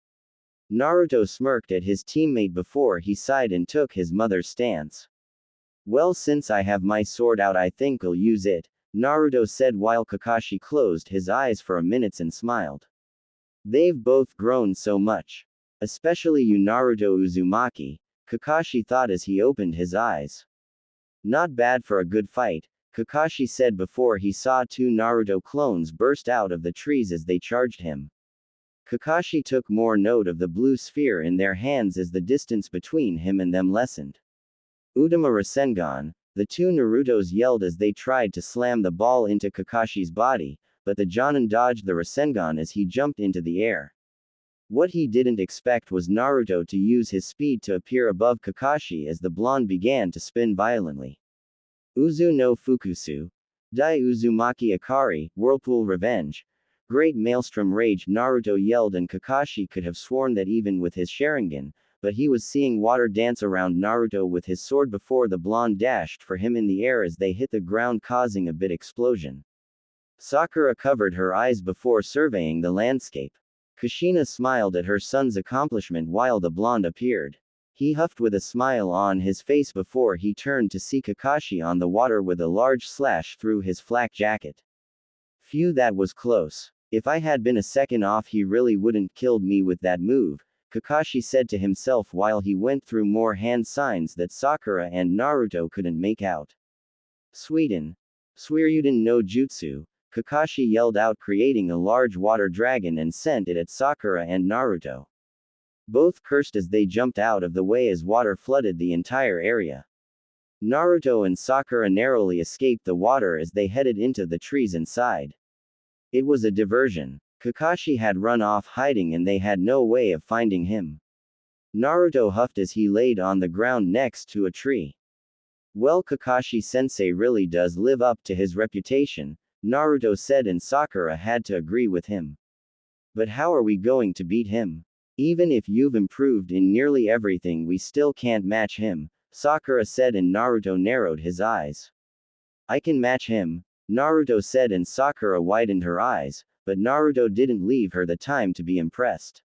Naruto smirked at his teammate before he sighed and took his mother's stance. Well, since I have my sword out, I think I'll use it, Naruto said while Kakashi closed his eyes for a minute and smiled. They've both grown so much. Especially you, Naruto Uzumaki, Kakashi thought as he opened his eyes. Not bad for a good fight, Kakashi said before he saw two Naruto clones burst out of the trees as they charged him. Kakashi took more note of the blue sphere in their hands as the distance between him and them lessened. Udama Rasengan, the two Narutos yelled as they tried to slam the ball into Kakashi's body, but the Jonin dodged the Rasengan as he jumped into the air. What he didn't expect was Naruto to use his speed to appear above Kakashi as the blonde began to spin violently. Uzu no Fukusu, Dai Uzumaki Akari, Whirlpool Revenge, Great Maelstrom Rage, Naruto yelled, and Kakashi could have sworn that even with his Sharingan, but he was seeing water dance around Naruto with his sword before the blonde dashed for him in the air as they hit the ground, causing a bit explosion. Sakura covered her eyes before surveying the landscape. Kushina smiled at her son's accomplishment while the blonde appeared. He huffed with a smile on his face before he turned to see Kakashi on the water with a large slash through his flak jacket. Phew, that was close. If I had been a second off, he really wouldn't killed me with that move, Kakashi said to himself while he went through more hand signs that Sakura and Naruto couldn't make out. Suiryuden no Jutsu, Kakashi yelled out, creating a large water dragon and sent it at Sakura and Naruto. Both cursed as they jumped out of the way as water flooded the entire area. Naruto and Sakura narrowly escaped the water as they headed into the trees inside. It was a diversion. Kakashi had run off hiding and they had no way of finding him. Naruto huffed as he laid on the ground next to a tree. Well, Kakashi-sensei really does live up to his reputation, Naruto said, and Sakura had to agree with him. But how are we going to beat him? Even if you've improved in nearly everything, we still can't match him, Sakura said, and Naruto narrowed his eyes. I can match him, Naruto said, and Sakura widened her eyes, but Naruto didn't leave her the time to be impressed.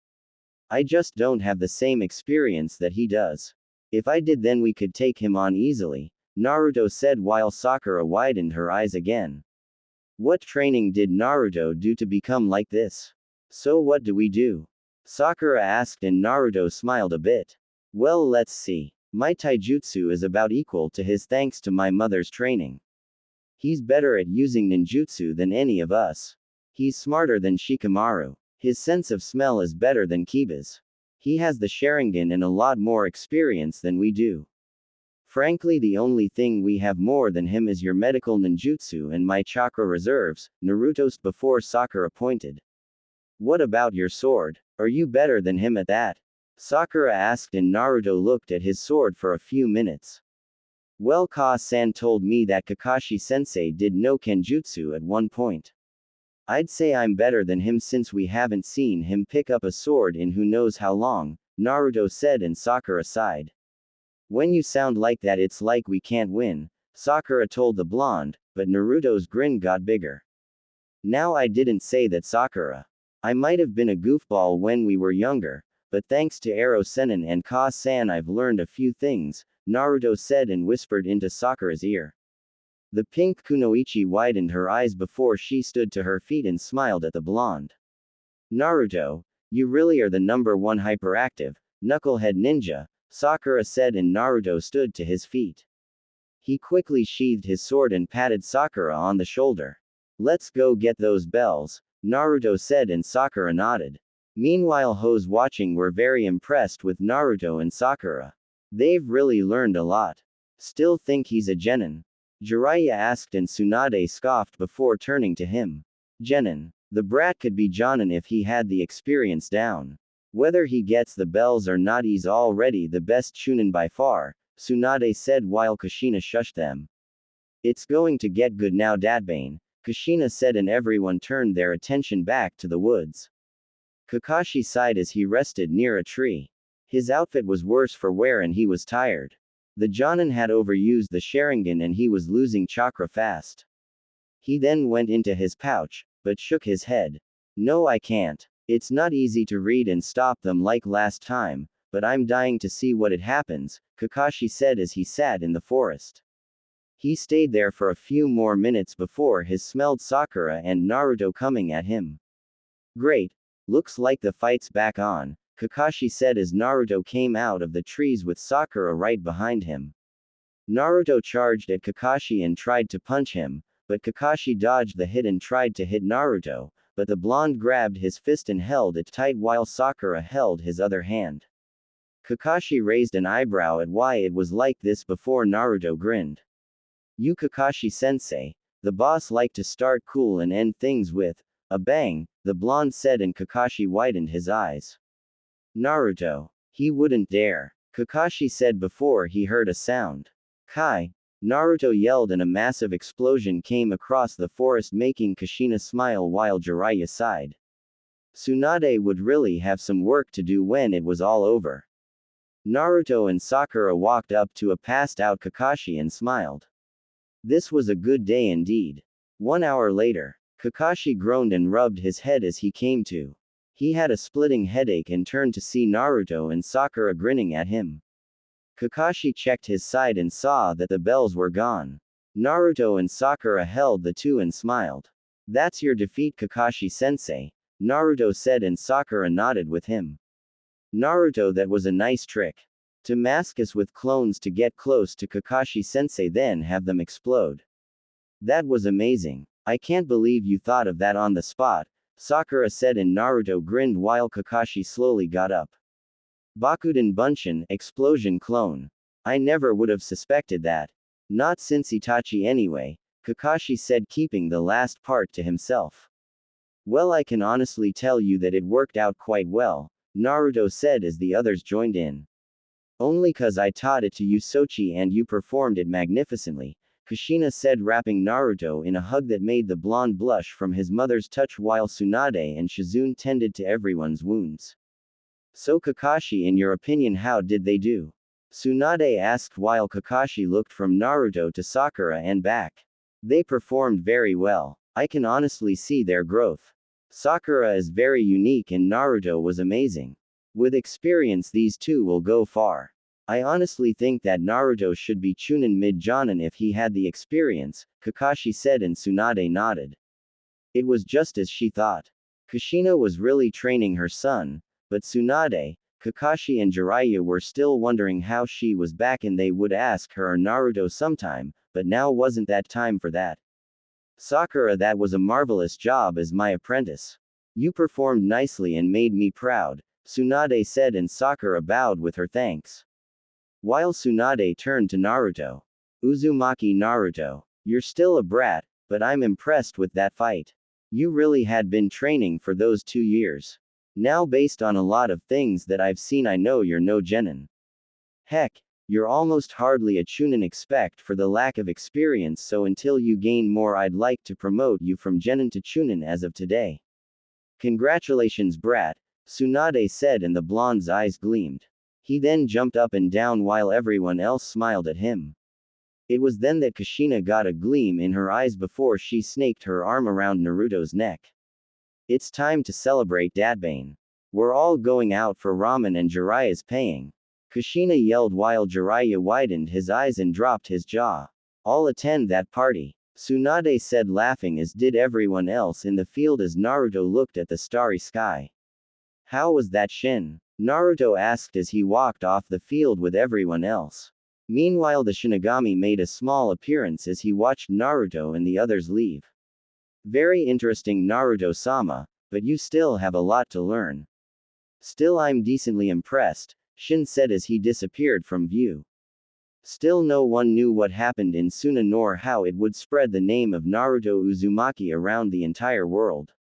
I just don't have the same experience that he does. If I did, then we could take him on easily, Naruto said while Sakura widened her eyes again. What training did Naruto do to become like this? So what do we do? Sakura asked, and Naruto smiled a bit. Well, let's see. My taijutsu is about equal to his thanks to my mother's training. He's better at using ninjutsu than any of us. He's smarter than Shikamaru. His sense of smell is better than Kiba's. He has the Sharingan and a lot more experience than we do. Frankly, the only thing we have more than him is your medical ninjutsu and my chakra reserves, Naruto's before Sakura pointed. What about your sword? Are you better than him at that? Sakura asked, and Naruto looked at his sword for a few minutes. Well, Ka-san told me that Kakashi-sensei did no kenjutsu at one point. I'd say I'm better than him since we haven't seen him pick up a sword in who knows how long, Naruto said, and Sakura sighed. When you sound like that, it's like we can't win, Sakura told the blonde, but Naruto's grin got bigger. Now, I didn't say that, Sakura. I might have been a goofball when we were younger, but thanks to Ero-sennin and Ka-san I've learned a few things, Naruto said and whispered into Sakura's ear. The pink kunoichi widened her eyes before she stood to her feet and smiled at the blonde. Naruto, you really are the #1 hyperactive, knucklehead ninja, Sakura said, and Naruto stood to his feet. He quickly sheathed his sword and patted Sakura on the shoulder. Let's go get those bells, Naruto said, and Sakura nodded. Meanwhile, those watching were very impressed with Naruto and Sakura. They've really learned a lot. Still think he's a genin? Jiraiya asked, and Tsunade scoffed before turning to him. Genin. The brat could be Jonin if he had the experience down. Whether he gets the bells or not, he's already the best Chunin by far, Tsunade said while Kushina shushed them. It's going to get good now, Datbane, Kushina said, and everyone turned their attention back to the woods. Kakashi sighed as he rested near a tree. His outfit was worse for wear and he was tired. The Jonin had overused the Sharingan and he was losing chakra fast. He then went into his pouch, but shook his head. No, I can't. It's not easy to read and stop them like last time, but I'm dying to see what it happens, Kakashi said as he sat in the forest. He stayed there for a few more minutes before he smelled Sakura and Naruto coming at him. Great. Looks like the fight's back on, Kakashi said as Naruto came out of the trees with Sakura right behind him. Naruto charged at Kakashi and tried to punch him, but Kakashi dodged the hit and tried to hit Naruto, but the blonde grabbed his fist and held it tight while Sakura held his other hand. Kakashi raised an eyebrow at why it was like this before Naruto grinned. You Kakashi-sensei, the boss like to start cool and end things with a bang, the blonde said, and Kakashi widened his eyes. Naruto. He wouldn't dare, Kakashi said before he heard a sound. Kai. Naruto yelled and a massive explosion came across the forest, making Kushina smile while Jiraiya sighed. Tsunade would really have some work to do when it was all over. Naruto and Sakura walked up to a passed out Kakashi and smiled. This was a good day indeed. 1 hour later, Kakashi groaned and rubbed his head as he came to. He had a splitting headache and turned to see Naruto and Sakura grinning at him. Kakashi checked his side and saw that the bells were gone. Naruto and Sakura held the two and smiled. That's your defeat, Kakashi-sensei, Naruto said, and Sakura nodded with him. Naruto, that was a nice trick. To mask us with clones to get close to Kakashi-sensei then have them explode. That was amazing. I can't believe you thought of that on the spot, Sakura said, and Naruto grinned while Kakashi slowly got up. Bakuden Bunshin, explosion clone. I never would have suspected that. Not since Itachi anyway, Kakashi said, keeping the last part to himself. Well, I can honestly tell you that it worked out quite well, Naruto said as the others joined in. Only 'cause I taught it to you, Sochi, and you performed it magnificently, Kushina said, wrapping Naruto in a hug that made the blonde blush from his mother's touch while Tsunade and Shizune tended to everyone's wounds. So Kakashi, in your opinion, how did they do? Tsunade asked while Kakashi looked from Naruto to Sakura and back. They performed very well. I can honestly see their growth. Sakura is very unique and Naruto was amazing. With experience, these two will go far. I honestly think that Naruto should be Chunin mid-Jonin if he had the experience, Kakashi said, and Tsunade nodded. It was just as she thought. Kushina was really training her son, but Tsunade, Kakashi and Jiraiya were still wondering how she was back, and they would ask her or Naruto sometime, but now wasn't that time for that. Sakura, that was a marvelous job as my apprentice. You performed nicely and made me proud, Tsunade said, and Sakura bowed with her thanks. While Tsunade turned to Naruto. Uzumaki Naruto. You're still a brat, but I'm impressed with that fight. You really had been training for those 2 years. Now, based on a lot of things that I've seen, I know you're no genin. Heck, you're almost hardly a chunin, expect for the lack of experience, so until you gain more, I'd like to promote you from genin to chunin as of today. Congratulations, brat, Tsunade said, and the blonde's eyes gleamed. He then jumped up and down while everyone else smiled at him. It was then that Kushina got a gleam in her eyes before she snaked her arm around Naruto's neck. It's time to celebrate, Dadbane. We're all going out for ramen and Jiraiya's paying. Kushina yelled while Jiraiya widened his eyes and dropped his jaw. I'll attend that party, Tsunade said, laughing, as did everyone else in the field as Naruto looked at the starry sky. How was that, Shin? Naruto asked as he walked off the field with everyone else. Meanwhile, the Shinigami made a small appearance as he watched Naruto and the others leave. Very interesting, Naruto-sama, but you still have a lot to learn. Still, I'm decently impressed, Shin said as he disappeared from view. Still, no one knew what happened in Suna nor how it would spread the name of Naruto Uzumaki around the entire world.